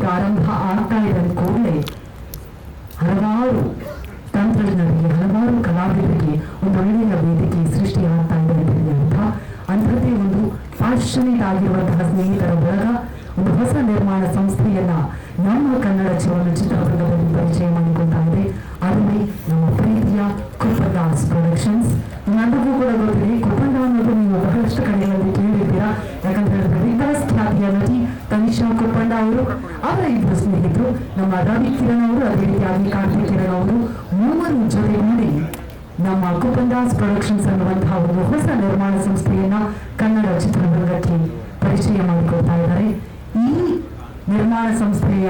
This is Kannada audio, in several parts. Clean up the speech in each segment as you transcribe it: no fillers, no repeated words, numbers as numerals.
ಈಗ ಆರಂಭ ಆಗ್ತಾ ಇದ್ದ ಕೂಡಲೇ ಹಲವಾರು ತಂತ್ರಜ್ಞರಿಗೆ, ಹಲವಾರು ಕಲಾವಿದರಿಗೆ ಒಂದು ಒಳ್ಳೆಯ ವೇದಿಕೆ ಸೃಷ್ಟಿ ಆಗ್ತಾ ಇದೆ ಅಂತ ಅಂಥದ್ದೇ ಒಂದು ಫ್ಯಾಷನೇಟ್ ಆಗಿರುವಂತಹ ಸ್ನೇಹಿತರ ಬಳಗ ಒಂದು ಹೊಸ ನಿರ್ಮಾಣ ಸಂಸ್ಥೆಯನ್ನ ನಮ್ಮ ಕನ್ನಡ ಚಲನಚಿತ್ರರಂಗದಲ್ಲಿ ಪರಿಚಯ ಮಾಡಿಕೊಳ್ತಾ ಇದೆ. ಅದರಲ್ಲಿ ನಮ್ಮ ಪ್ರೀತಿಯ ಕುಪ್ಪದಾಸ್ ಪ್ರೊಡಕ್ಷನ್ಸ್. ನನಗೂ ಕೂಡ ಗೊತ್ತಿದೆ, ಕುಪ್ಪಂಡ ಅನ್ನೋದು ನೀವು ಬಹಳಷ್ಟು ಕಡೆಗಳಲ್ಲಿ ಕೇಳಿದ್ದೀರಾ. ಯಾಕಂತ ಹೇಳಿದ್ರೆ ಬಿಗ್ ಬಾಸ್ ಖ್ಯಾತಿಯ ನಟಿ ತನಿಷಾ ಕುಪ್ಪಂಡ ಅವರು, ಅವರ ಇಬ್ಬರು ಸ್ನೇಹಿತರು ನಮ್ಮ ರವಿ ಕಿರಣ್ ಅವರು, ಅದೇ ರೀತಿಯಾಗಿ ಕಾರ್ತಿಕ್ ಕಿರಣ್ ಅವರು, ಮೂವರು ಜೊತೆಗೂಡಿ ನಮ್ಮ ಕುಪ್ಪಂದಾಸ್ ಪ್ರೊಡಕ್ಷನ್ಸ್ ಅನ್ನುವಂತಹ ಒಂದು ಹೊಸ ನಿರ್ಮಾಣ ಸಂಸ್ಥೆಯನ್ನ ಕನ್ನಡ ಚಿತ್ರರಂಗಕ್ಕೆ ಪರಿಚಯ ಮಾಡಿಕೊಳ್ತಾ ಇದ್ದಾರೆ. ಈ ನಿರ್ಮಾಣ ಸಂಸ್ಥೆಯ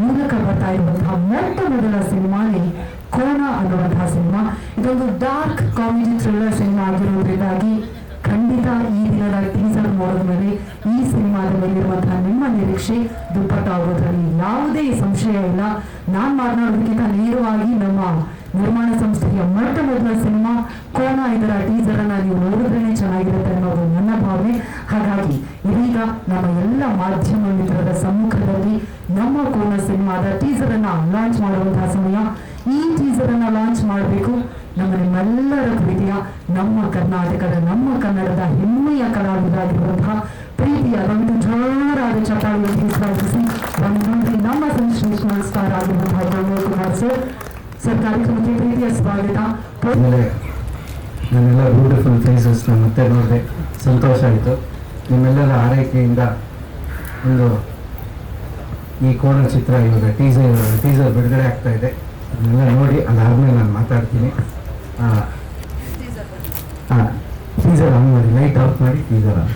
ಮೂಲಕ ಬರ್ತಾ ಇರುವಂತಹ ಮೊಟ್ಟ ಮೊದಲ ಸಿನಿಮಾನೇ ಕೋನ ಅನ್ನುವಂತಹ ಸಿನಿಮಾ. ಇದೊಂದು ಡಾರ್ಕ್ ಕಾಮಿಡಿ ಥ್ರಿಲ್ಲರ್ ಸಿನಿಮಾ ಆಗಿರುವುದರಿಂದಾಗಿ ಖಂಡಿತ ಈ ದಿನದ ಟೀಸರ್ ನೋಡಿದ ಮೇಲೆ ಈ ಸಿನಿಮಾದ ಮೇಲಿರುವಂತಹ ನಿಮ್ಮ ನಿರೀಕ್ಷೆ ದುಪ್ಪಟ್ಟಾಗೋದ್ರಲ್ಲಿ ಯಾವುದೇ ಸಂಶಯ ಇಲ್ಲ. ನಾನು ಮಾತನಾಡೋದಕ್ಕಿಂತ ನೇರವಾಗಿ ನಮ್ಮ ನಿರ್ಮಾಣ ಸಂಸ್ಥೆಯ ಮೊಟ್ಟ ಮೊದಲ ಸಿನಿಮಾ ಕೋನ, ಇದರ ಟೀಸರ್ ಅನ್ನ ನೀವು ನೋಡಿದ್ರೇನೆ ಚೆನ್ನಾಗಿರುತ್ತೆ ಅನ್ನೋದು ನನ್ನ ಭಾವನೆ. ಹಾಗಾಗಿ ಇದೀಗ ನಮ್ಮ ಎಲ್ಲ ಮಾಧ್ಯಮ ಮಿತ್ರರ ಸಮ್ಮುಖದಲ್ಲಿ ನಮ್ಮ ಕೋನ ಸಿನಿಮಾದ ಟೀಸರ್ ಅನ್ನ ಲಾಂಚ್ ಮಾಡುವಂತಹ ಸಮಯ. ಈ ಟೀಸರ್ ಅನ್ನ ಲಾಂಚ್ ಮಾಡಬೇಕು ನಿಮ್ಮೆಲ್ಲರ ಪ್ರೀತಿಯ, ನಮ್ಮ ಕರ್ನಾಟಕದ, ನಮ್ಮ ಕನ್ನಡದ ಹೆಮ್ಮೆಯ ಕಲಾವಿದರಾಗಿರುವಂತಹ ಪ್ರೀತಿಯ ಒಂದು ಜೋರಾದ ಚಪ್ಪಾಳೆಯನ್ನು ಸ್ವಾಗತಿಸಿ ನಮ್ಮ ಸೆನ್ಸೇಷನಲ್ ಸ್ಟಾರ್ ಆಗಿರುವಂತಹ ಪ್ರಮೋದ್ ಕುಮಾರ್ ಸರ್ ಕಾರ್ಯಕ್ರಮಕ್ಕೆ ಪ್ರೀತಿಯ ಸ್ವಾಗತ. ನನ್ನೆಲ್ಲ ಬ್ಯೂಟಿಫುಲ್ ಫೇಸಸ್ನ ಮತ್ತೆ ನೋಡಿದೆ, ಸಂತೋಷ ಆಯಿತು. ನಿಮ್ಮೆಲ್ಲರ ಆರೈಕೆಯಿಂದ ಒಂದು ಈ ಕೋಣ ಚಿತ್ರ ಇವಾಗ ಟೀಸರ್ ಬಿಡುಗಡೆ ಆಗ್ತಾ ಇದೆ. ಅದನ್ನೆಲ್ಲ ನೋಡಿ ಅದಾದ್ಮೇಲೆ ನಾನು ಮಾತಾಡ್ತೀನಿ. ಟೀಸರ್ ಆನ್ ಮಾಡಿ, ಲೈಟ್ ಆಫ್ ಮಾಡಿ teaser on.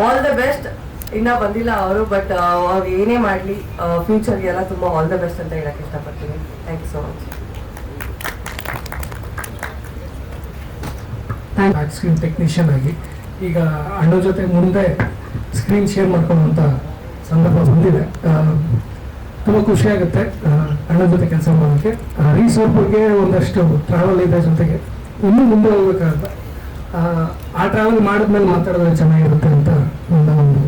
All the best. ಇನ್ನ ಬಂದಿಲ್ಲ ಅವರು, ಬಟ್ ಅವ್ರು ಏನೇ ಮಾಡಲಿ ಫ್ಯೂಚರ್ಗೆಲ್ಲ ತುಂಬ ಆಲ್ ದ ಬೆಸ್ಟ್ ಅಂತ ಹೇಳಕ್ಕೆ ಇಷ್ಟಪಡ್ತೀನಿ. Thank you so much. Back screen technician ಆಗಿ ಈಗ ಅಣ್ಣ ಜೊತೆ ಮುಂದೆ ಸ್ಕ್ರೀನ್ ಶೇರ್ ಮಾಡ್ಕೊಳ್ಳುವಂಥ ಸಂದರ್ಭ ಬಂದಿದೆ. ತುಂಬ ಖುಷಿಯಾಗುತ್ತೆ ಅಣ್ಣ ಜೊತೆ ಕೆಲಸ ಮಾಡೋಕ್ಕೆ. ರೀಸೋರ್ಟ್ಗೆ ಒಂದಷ್ಟು ಟ್ರಾವೆಲ್ ಇದೆ, ಜೊತೆಗೆ ಇನ್ನೂ ಮುಂದೆ ಹೋಗ್ಬೇಕಾಗುತ್ತೆ. ಆ ಟ್ರಾವೆಲ್ ಮಾಡಿದ್ಮೇಲೆ ಮಾತಾಡಿದ್ರೆ ಚೆನ್ನಾಗಿರುತ್ತೆ ಅಂತ ನನ್ನ ಒಂದು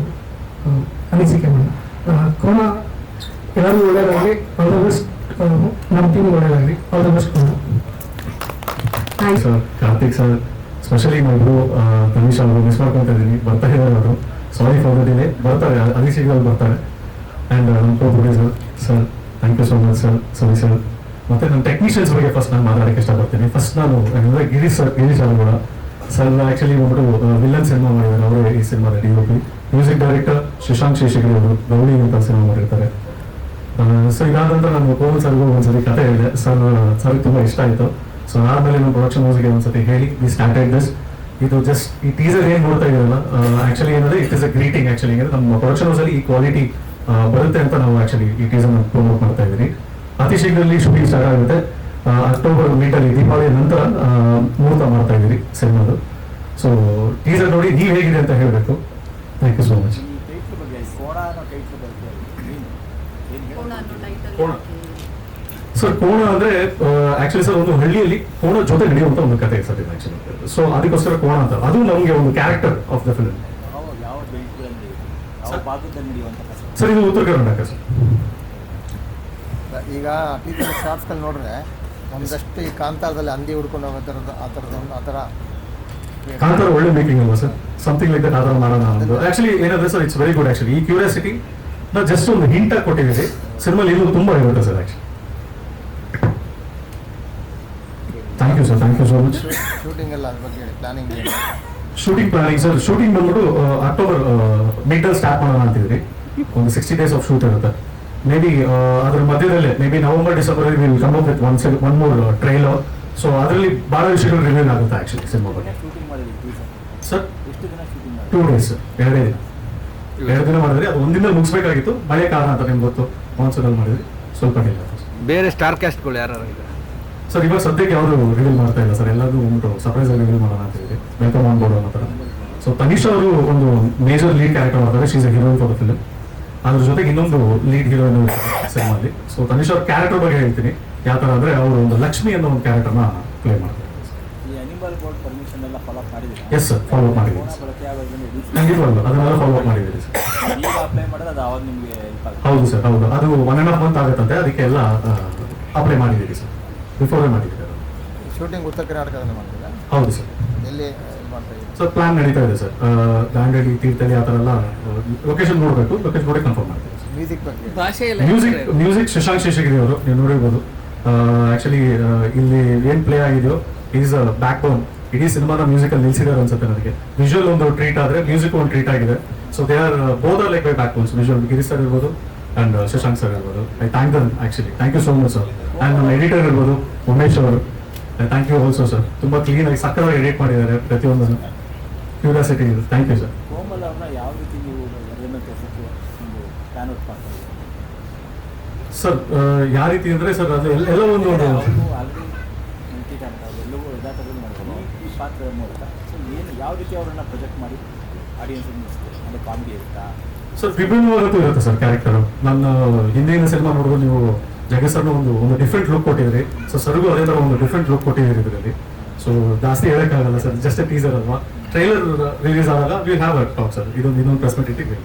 ಅನಿಸಿಕೆ. ಕೋಣ ಎಲ್ಲರಿಗೂ ಒಳ್ಳೆಯದಾಗಲಿ, ಆಲ್ ದ ಬೆಸ್ಟ್. ನಮ್ಮ ಟೀಮ್ ಒಳ್ಳೆಯದಾಗಲಿ, all the best. Sir, Karthik sir, specially ನಾವು ತನಿಷಾ ಅವರು ಮಿಸ್ ಮಾಡ್ಕೊತಾ ಇದ್ದೀನಿ. ಬರ್ತಾ ಇದ್ದಾರೆ ಅವರು, ಸಾರಿ ಫಾರ್ ದ ಡಿಲೇ. ಬರ್ತಾರೆ, ಅದೇ ಶೀಘ್ರದಲ್ಲಿ ಬರ್ತಾರೆ. ಆ್ಯಂಡ್ ನಮ್ಮ producer sir, thank you so much sir, ಸರಿ ಸರ್. ಮತ್ತು ನನ್ನ ಟೆಕ್ನಿಷಿಯನ್ಸ್ ಬಗ್ಗೆ ಫಸ್ಟ್ ನಾನು ಮಾತಾಡೋಕ್ಕೆ ಇಷ್ಟಪಡ್ತೀನಿ. ಫಸ್ಟ್ ನಾನು ಗಿರೀಶ್ ಅವರು ಕೂಡ ಸರ್ ಆ್ಯಕ್ಚುಲಿ ಒಬ್ಬರು ವಿಲ್ಲನ್ ಸಿನಿಮಾ ಮಾಡಿದ್ದಾರೆ, ಅವರೇ ಈ ಸಿನಿಮಾದ DOP. Music director Shashank Sheshagiri ಅವರು ಗೌಡಿ ಅಂತ ಸಿನಿಮಾ ಮಾಡಿರ್ತಾರೆ. ಸೊ ಇದಾದ ನಂತರ ನಾನು ಕೋವಲ್ ಸರ್ಗೂ ಒಂದ್ಸರಿ ಕತೆ ಹೇಳಿದೆ. ಸರ್ ತುಂಬ ಇಷ್ಟ ಆಯಿತು. ಸೊ ಆದಮೇಲೆ ನಮ್ಮ ಪ್ರೊಡಕ್ಷನ್ ಹೌಸ್ಗೆ ಒಂದ್ಸತಿ ಹೇಳಿ ವಿ ಸ್ಟಾರ್ಟೆಡ್ ದಿಸ್. ಇದು ಜಸ್ಟ್ ಈ ಟೀಸರ್ ಏನು ನೋಡ್ತಾ ಇದ್ದೀರಲ್ಲ, ಆ್ಯಕ್ಚುಲಿ ಏನಂದರೆ it is a greeting. Actually ಏನಂದರೆ ನಮ್ಮ ಪ್ರೊಡಕ್ಷನ್ ಹೌಸಲ್ಲಿ ಈ ಕ್ವಾಲಿಟಿ ಬರುತ್ತೆ ಅಂತ ನಾವು ಆ್ಯಕ್ಚುಲಿ ಈ ಟೀಸರ್ನ ಪ್ರಮೋಟ್ ಮಾಡ್ತಾ ಇದ್ದೀವಿ. ಅತಿ ಶೀಘ್ರದಲ್ಲಿ ಶೂಟಿಂಗ್ ಸ್ಟಾರ್ಟ್ ಆಗುತ್ತೆ. ಅಕ್ಟೋಬರ್ ಮೀಟಲ್ಲಿ ದೀಪಾವಳಿ ನಂತರ ಮುಹೂರ್ತ ಮಾಡ್ತಾ ಇದ್ದೀವಿ ಸಿನಿಮಾದು. ಸೊ ಟೀಸರ್ ನೋಡಿ ನೀವು ಹೇಗಿದೆ ಅಂತ ಹೇಳಬೇಕು. Thank you so much. Kona sir, Kona ಅಂದ್ರೆ ಆಕ್ಚುಲಿ ಸರ್ ಒಂದು ಹಳ್ಳಿಯಲ್ಲಿ ಕೋಣ ಜೊತೆ ನಡೆಯುವಂತ ಒಂದು ಕತೆ ಸರ್ ಇದು ಆಕ್ಚುಲಿ. ಸೊ ಅದಕ್ಕೋಸ್ಕರ ಕೋಣ ಅಂತ, ಅದು ನಮಗೆ ಒಂದು character of the film sir. ಇದು ಉತ್ತರ ಕರ್ನಾಟಕ ಸರ್. ಈಗ ಟೀಚರ್ ಶಾರ್ಟ್ಸ್ಗಳು ನೋಡ್ರೆ ಒಂದಷ್ಟು ಈ ಕಾಂತಾರದಲ್ಲಿ ಹಂದಿ ಹುಡ್ಕೊಂಡು ಹೋಗೋ ಥರದ ಆ ಥರ ಕಾಂತಾರ ಒಳ್ಳೆ ಮೇಕಿಂಗ್ ಅಲ್ವಾ ಸರ್? ಸಮಥಿಂಗ್ ಲೈಕ್ ದಟ್ ಆ ಥರ ಮಾಡೋಣ ಅನ್ನೋದು ಆಕ್ಚುಲಿ ಏನಂದ್ರೆ ಸರ್, ಇಟ್ಸ್ ವೆರಿ ಗುಡ್ ಆಕ್ಚುಲಿ. ಈ ಕ್ಯೂರಿಯಾಸಿಟಿ ನಾವು ಜಸ್ಟ್ ಒಂದು ಹಿಂಟ್ ಆಗಿ ಕೊಟ್ಟಿದ್ದೀವಿ. ಸಿನಿಮಾಲಿ ಇನ್ನೂ ತುಂಬಾ ಇರುತ್ತೆ sir actually. Thank you sir, thank you so much. Shooting ಎಲ್ಲ ಅದ್ರ ಬಗ್ಗೆ planning shooting planning sir, shooting ಬಂದ್ಬಿಟ್ಟು ಅಕ್ಟೋಬರ್ ಮಿಡ್ಡಲ್ಲಿ ಸ್ಟಾರ್ಟ್ ಮಾಡೋಣ ಅಂತಿದ್ರಿ. ಒಂದು 60 days ಆಫ್ ಶೂಟ್ ಇರುತ್ತೆ. ಮೇ ಬಿ ಅದ್ರ ಮಧ್ಯದಲ್ಲೇ may be November December will come up with one more trailer. So ಅದರಲ್ಲಿ ಭಾಳ ವಿಷಯಗಳು ರಿವೀಲ್ ಆಗುತ್ತೆ ಆಕ್ಚುಲಿ ಸಿನಿಮಾ ಬಗ್ಗೆ ಸರ್. 2 days, 2 ದಿನ ಮಾಡಿದ್ರಿ. ಅದು ಒಂದಿನ ಮುಗಿಸ್ಬೇಕಾಗಿತ್ತು, ಮಳೆ ಕಾರಣ ಅಂತ ನಿಮ್ಗೆ ಗೊತ್ತು. ಮಾನ್ಸೂನಲ್ಲಿ ಮಾಡಿದ್ರಿ, ಸ್ವಲ್ಪ ಡಿಲೇ ಆಯ್ತು. ಬೇರೆ ಸ್ಟಾರ್ ಕ್ಯಾಸ್ಟ್ಗಳು ಯಾರು ಇದೆ ಸರ್? ಇವಾಗ ಸದ್ಯಕ್ಕೆ ಯಾವುದು ರಿವೀಲ್ ಮಾಡ್ತಾ ಇಲ್ಲ ಸರ್. ಎಲ್ಲರೂ ಒಂದು ಸರ್ಪ್ರೈಸ್ ಆಗಿ ರಿವೀಲ್ ಮಾಡೋಣ ಅಂತ ಹೇಳಿ ವೆಲ್ಕಮ್ ಆನ್ ಬೋರ್ಡ್ ಅನ್ನೋ ಥರ. ಸೊ ತನಿಷಾ ಅವರು ಒಂದು ಮೇಜರ್ ಲೀಡ್ ಕ್ಯಾರೆಕ್ಟರ್ ಮಾಡ್ತಾರೆ. She's A heroine for the film. ಅದ್ರ ಜೊತೆಗೆ ಇನ್ನೊಂದು ಲೀಡ್ ಹೀರೋಯಿನ್ ಸಿನಿಮಾಲಿ. ಸೊ ತನಿಷಾ ಅವ್ರ ಕ್ಯಾರೆಕ್ಟರ್ ಬಗ್ಗೆ ಹೇಳ್ತೀನಿ. ಯಾವ ಥರ ಅಂದರೆ ಅವರು ಒಂದು ಲಕ್ಷ್ಮಿ ಅನ್ನೋ ಒಂದು ಕ್ಯಾರೆಕ್ಟರ್ನ ಪ್ಲೇ ಮಾಡ್ತಾರೆ. ಎಸ್ ಸರ್, ಫಾಲೋ ಅಪ್ ಮಾಡಿದ್ದೀವಿ ಖಂಡಿತವಾಗ್ಲು, ಅದನ್ನೆಲ್ಲ ಫಾಲೋ ಅಪ್ ಮಾಡಿದ್ದೀವಿ ಸರ್. ಹೌದು ಸರ್, ಹೌದು. ಅದು 1.5 month ಆಗುತ್ತಂತೆ, ಅದಕ್ಕೆ ಎಲ್ಲ ಅಪ್ಲೈ ಮಾಡಿದ್ದೀವಿ ಸರ್. ಬಿಫೋರೇ ಮಾಡಿದ್ದೀವಿ. ಶೂಟಿಂಗ್ ಉತ್ತರ ಕರ್ನಾಟಕದಲ್ಲಿ ಮಾಡ್ತೀರಾ? ಹೌದು ಸರ್. ಎಲ್ಲಿ ಮಾಡ್ತಾ ಇದ್ದೀರಾ ಸರ್? ಪ್ಲಾನ್ ನಡೀತಾ ಇದೆ ಸರ್. ದಾಂಡೇಲಿ, ತೀರ್ಥಹಳ್ಳಿ ಆ ಥರ ಎಲ್ಲ ಲೊಕೇಶನ್ ನೋಡಬೇಕು. ಲೊಕೇಶನ್ ನೋಡಿ ಕನ್ಫರ್ಮ್ ಮಾಡ್ತೀವಿ ಸರ್. ಮ್ಯೂಸಿಕ್ ಬಗ್ಗೆ ಭಾಷೆ ಮ್ಯೂಸಿಕ್ ಶಶಾಂಕ್ ಶೇಷಗಿರಿ ಅವರು, ನೀವು ನೋಡಿರ್ಬೋದು. ಆಕ್ಚುಲಿ ಇಲ್ಲಿ ಏನು ಪ್ಲೇ ಆಗಿದೆಯೋ ಈಸ್ ಬ್ಯಾಕ್ ಬೋನ್. ಇಡೀ ಸಿನಿಮಾನ ಮ್ಯೂಸಿಕಲ್ಲಿ ನಿಲ್ಸಿದ್ದಾರೆ ಅನ್ಸುತ್ತೆ ನನಗೆ. ವಿಜುವಲ್ ಒಂದು ಟ್ರೀಟ್ ಆದರೆ ಮ್ಯೂಸಿಕ್ ಒಂದು ಟ್ರೀಟ್ ಆಗಿದೆ. So they are both are like by backbones. Visual Giri sir ಇರ್ಬೋದು ಅಂಡ್ ಶಶಾಂಕ್ ಸರ್ ಇರ್ಬೋದು. I thank them actually. Thank you so much sir. And ನಮ್ಮ ಎಡಿಟರ್ ಇರ್ಬೋದು ಉಮೇಶ್ ಅವರು. Thank you also sir. ತುಂಬ ಕ್ಲೀನಾಗಿ ಸಕ್ಕತ್ತಾಗಿ ಎಡಿಟ್ ಮಾಡಿದ್ದಾರೆ ಪ್ರತಿಯೊಂದನ್ನು. ಕ್ಯೂರಿಯಾಸಿಟಿ ಇದೆ. Thank you sir. ಸರ್ ಯಾವ ರೀತಿ ಅಂದರೆ ಸರ್, ಅದು ಎಲ್ಲ ಒಂದು ಸರ್ ವಿಭಿನ್ನವಾಗತ್ತೂ ಇರುತ್ತೆ ಸರ್ ಕ್ಯಾರೆಕ್ಟರ್. ನನ್ನ ಹಿಂದಿನ ಸಿನಿಮಾ ನೋಡಿದ್ರು ನೀವು ಜಗತ್ ಸರ್ನ ಒಂದು ಡಿಫ್ರೆಂಟ್ ಲುಕ್ ಕೊಟ್ಟಿದ್ರಿ. ಸೊ ಸರ್ಗೂ ಅದೇ ಥರ ಒಂದು ಡಿಫ್ರೆಂಟ್ ಲುಕ್ ಕೊಟ್ಟಿದ್ದೀರಿ ಇದರಲ್ಲಿ. ಸೊ ಜಾಸ್ತಿ ಹೇಳೋಕ್ಕಾಗಲ್ಲ ಸರ್, ಜಸ್ಟ್ ಎ ಟೀಸರ್ ಅಲ್ವಾ. ಟ್ರೈಲರ್ ರಿಲೀಸ್ ಆದಾಗ will have a talk sir. ಇನ್ನೊಂದು ಪ್ರೆಸ್ ಮೀಟ್ ಇಟ್ಟು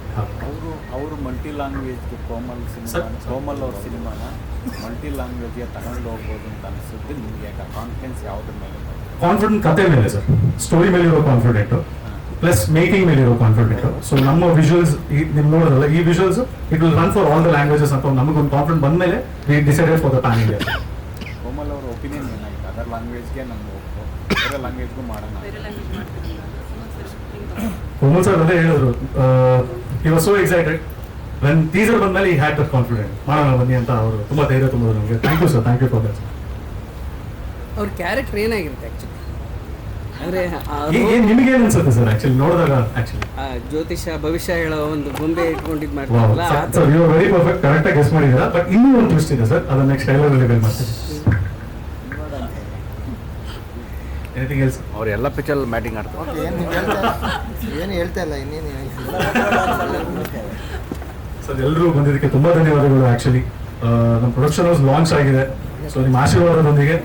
ಅವರು ಮಲ್ಟಿ ಲ್ಯಾಂಗ್ವೇಜ್ ಕೋಮಲ್ ಅವ್ರ ಸಿನಿಮಾನ ಮಲ್ಟಿ ಲ್ಯಾಂಗ್ವೇಜ್ಗೆ ತಗೊಂಡು ಹೋಗ್ಬೋದು ಅಂತ ಅನಿಸುತ್ತೆ ನಿಮಗೆ. ಕಾನ್ಫಿಡೆನ್ಸ್ ಯಾವುದ್ರ ಮೇಲೆ? ಕಾನ್ಫಿಡೆಂಟ್ ಕತೆ ಮೇಲೆ ಸರ್, ಸ್ಟೋರಿ ಮೇಲೆ ಇರೋ ಕಾನ್ಫಿಡೆಂಟು ಪ್ಲಸ್ ಮೇಕಿಂಗ್ ಮೇಲೆ ಇರೋ ಕಾನ್ಫಿಡೆಂಟು. ಸೊ ನಮ್ಮ ವಿಜುವಲ್ಸ್ ನೀವು ನೋಡೋದಲ್ಲ, ಈ visuals it will run for all the languages ಅಂತ ನಮಗೊಂದು ಕಾನ್ಫಿಡೆಂಟ್ ಬಂದ ಮೇಲೆ we decided for the PAN India. Komal ಅವರ ಒಪಿನಿಯನ್ ಏನಾಯ್ತು? ಅದರ್ ಲ್ಯಾಂಗ್ವೇಜ್ಗೆ ನಮ್ಗೆ ಬೇರೆ ಲ್ಯಾಂಗ್ವೇಜ್ಗೂ ಮಾಡೋಣ. ಕೋಮಲ್ ಸರ್ ಅದೇ ಹೇಳಿದ್ರು, he was so excited when teaser ಬಂದ್ಮೇಲೆ ಈ ಹ್ಯಾಡ್ ದಟ್ ಕಾನ್ಫಿಡೆಂಟ್. ಮಾಡೋಣ ಬನ್ನಿ ಅಂತ ಅವರು ತುಂಬ ಧೈರ್ಯ ತುಂಬಿದ್ರು ನಮಗೆ. Thank you sir, thank you for that. ಅವ್ರ ಕ್ಯಾರೆಕ್ಟರ್ ಏನಾಗಿರುತ್ತೆ ಆಕ್ಚುಲಿ ಅಂದ್ರೆ ನಿಮಗೆ ಏನು ಅನ್ಸುತ್ತೆ ಸರ್ ಆಕ್ಚುಲಿ ನೋಡಿದಾಗ? ಆಕ್ಚುಲಿ ಜ್ಯೋತಿಷ ಭವಿಷ್ಯ ಹೇಳೋ ಒಂದು ಗೊಂಬೆ ಇಟ್ಕೊಂಡಿದ್ ಮಾಡ್ತಾರಲ್ಲ. Sir you are very perfect, ಕರೆಕ್ಟಾಗಿ ಗೆಸ್ ಮಾಡಿದ್ದೀರಾ. ಬಟ್ ಇನ್ನೂ ಒಂದು ಟ್ವಿಸ್ಟ್ ಇದೆ ಸರ್, ಅದನ್ನ ನೆಕ್ಸ್ಟ್ ಟ್ರೈಲರ್ ರಿವೀಲ್ ಮಾಡ್ತೀವಿ. Anything else? ಅವರೆಲ್ಲ ಪಿಕ್ಚರ್ ಬ್ಯಾಟಿಂಗ್ ಆಡ್ತಾರೆ. ಓಕೆ, ಏನು ಹೇಳ್ತಾ ಇಲ್ಲ ಇನ್ನೇನು ಸರ್ ಎಲ್ಲರೂ ಬಂದಿದ್ದಕ್ಕೆ ತುಂಬ ಧನ್ಯವಾದಗಳು. ಆ್ಯಕ್ಚುಲಿ ನಮ್ಮ ಪ್ರೊಡಕ್ಷನ್ ಹೌಸ್ ಲಾಂಚ್ ಆಗಿದೆ. ಸೊ ನಿಮ್ಮ ಆಶೀರ್ವಾದದೊಂದಿಗೆ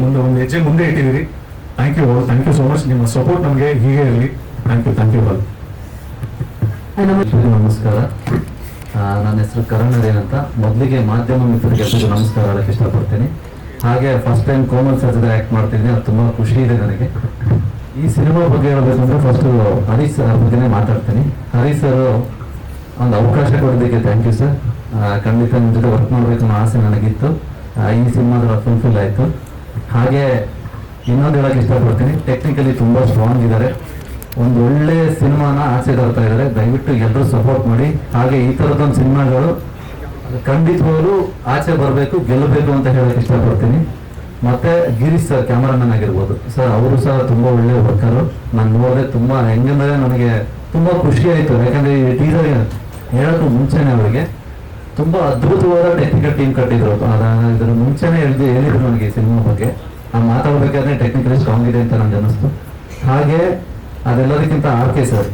ಒಂದು ಹೆಜ್ಜೆ ಮುಂದೆ ಇಟ್ಟಿದ್ದೀರಿ. Thank you all, thank you so much. ನಿಮ್ಮ ಸಪೋರ್ಟ್ ನಮಗೆ ಹೀಗೆ ಇರಲಿ. Thank you all. ನಮಸ್ಕಾರ, ನನ್ನ ಹೆಸರು ಕರಣ್ ಅರೇನ್ ಅಂತ. ಮೊದಲಿಗೆ ಮಾಧ್ಯಮ ಮಿತ್ರರಿಗೆ ನಮಸ್ಕಾರ ಹೇಳಕ್ಕೆ ಇಷ್ಟಪಡ್ತೀನಿ. ಹಾಗೆ ಫಸ್ಟ್ ಟೈಮ್ ಕೋಮಲ್ ಸರ್ ಜೊತೆ ಆ್ಯಕ್ಟ್ ಮಾಡ್ತಿದ್ದೀನಿ, ಅದು ತುಂಬ ಖುಷಿ ಇದೆ ನನಗೆ. ಈ ಸಿನಿಮಾ ಬಗ್ಗೆ ಹೇಳಬೇಕಂದ್ರೆ ಫಸ್ಟು ಹರೀಶ್ ಸರ್ ಬಗ್ಗೆನೇ ಮಾತಾಡ್ತೀನಿ. ಹರೀಶ್ ಸರ್ ಒಂದು ಅವಕಾಶ ಕೊಡೋದಕ್ಕೆ ಥ್ಯಾಂಕ್ ಯು ಸರ್. ಖಂಡಿತ ನಿಮ್ಮ ಜೊತೆ ವರ್ಕ್ ಮಾಡಬೇಕು ಅನ್ನೋ ಆಸೆ ನನಗಿತ್ತು. ಈ ಸಿನಿಮಾದ ಫುಲ್ಫಿಲ್ ಆಯಿತು. ಹಾಗೆ ಇನ್ನೊಂದು ಹೇಳೋಕ್ಕೆ ಇಷ್ಟಪಡ್ತೀನಿ, ಟೆಕ್ನಿಕಲಿ ತುಂಬ ಸ್ಟ್ರಾಂಗ್ ಇದ್ದಾರೆ. ಒಂದು ಒಳ್ಳೆ ಸಿನಿಮಾನ ಆಚೆ ತರ್ತಾ ಇದ್ದಾರೆ. ದಯವಿಟ್ಟು ಎಲ್ಲರೂ ಸಪೋರ್ಟ್ ಮಾಡಿ. ಹಾಗೆ ಈ ಥರದೊಂದು ಸಿನಿಮಾಗಳು ಖಂಡಿತವಾಗ್ಲೂ ಆಚೆ ಬರಬೇಕು, ಗೆಲ್ಲಬೇಕು ಅಂತ ಹೇಳೋಕ್ಕೆ ಇಷ್ಟಪಡ್ತೀನಿ. ಮತ್ತು ಗಿರೀಶ್ ಸರ್ ಕ್ಯಾಮರಾಮನ್ ಆಗಿರ್ಬೋದು ಸರ್, ಅವರು ಸಹ ತುಂಬ ಒಳ್ಳೆ ವರ್ಕರು. ನಾನು ನೋಡಿದೆ, ತುಂಬ ಹೆಂಗಂದರೆ ನನಗೆ ತುಂಬ ಖುಷಿ ಆಯಿತು. ಯಾಕಂದರೆ ಈ ಟೀಸರ್ ಹೇಳೋಕ್ಕೂ ಮುಂಚೆನೇ ಅವರಿಗೆ ತುಂಬ ಅದ್ಭುತವಾದ ಟೆಕ್ನಿಕಲ್ ಟೀಮ್ ಕಟ್ಟಿದ್ರು. ಇದರ ಮುಂಚೆನೇ ಹೇಳಿದ್ರು ನನಗೆ ಈ ಸಿನಿಮಾ ಬಗ್ಗೆ. ನಾನು ಮಾತಾಡಬೇಕಾದ್ರೆ ಟೆಕ್ನಿಕಲಿ ಸ್ಟ್ರಾಂಗ್ ಇದೆ ಅಂತ ನನಗೆ ಅನ್ನಿಸ್ತು. ಹಾಗೆ ಅದೆಲ್ಲದಕ್ಕಿಂತ ಆರ್ಕೆ ಸರ್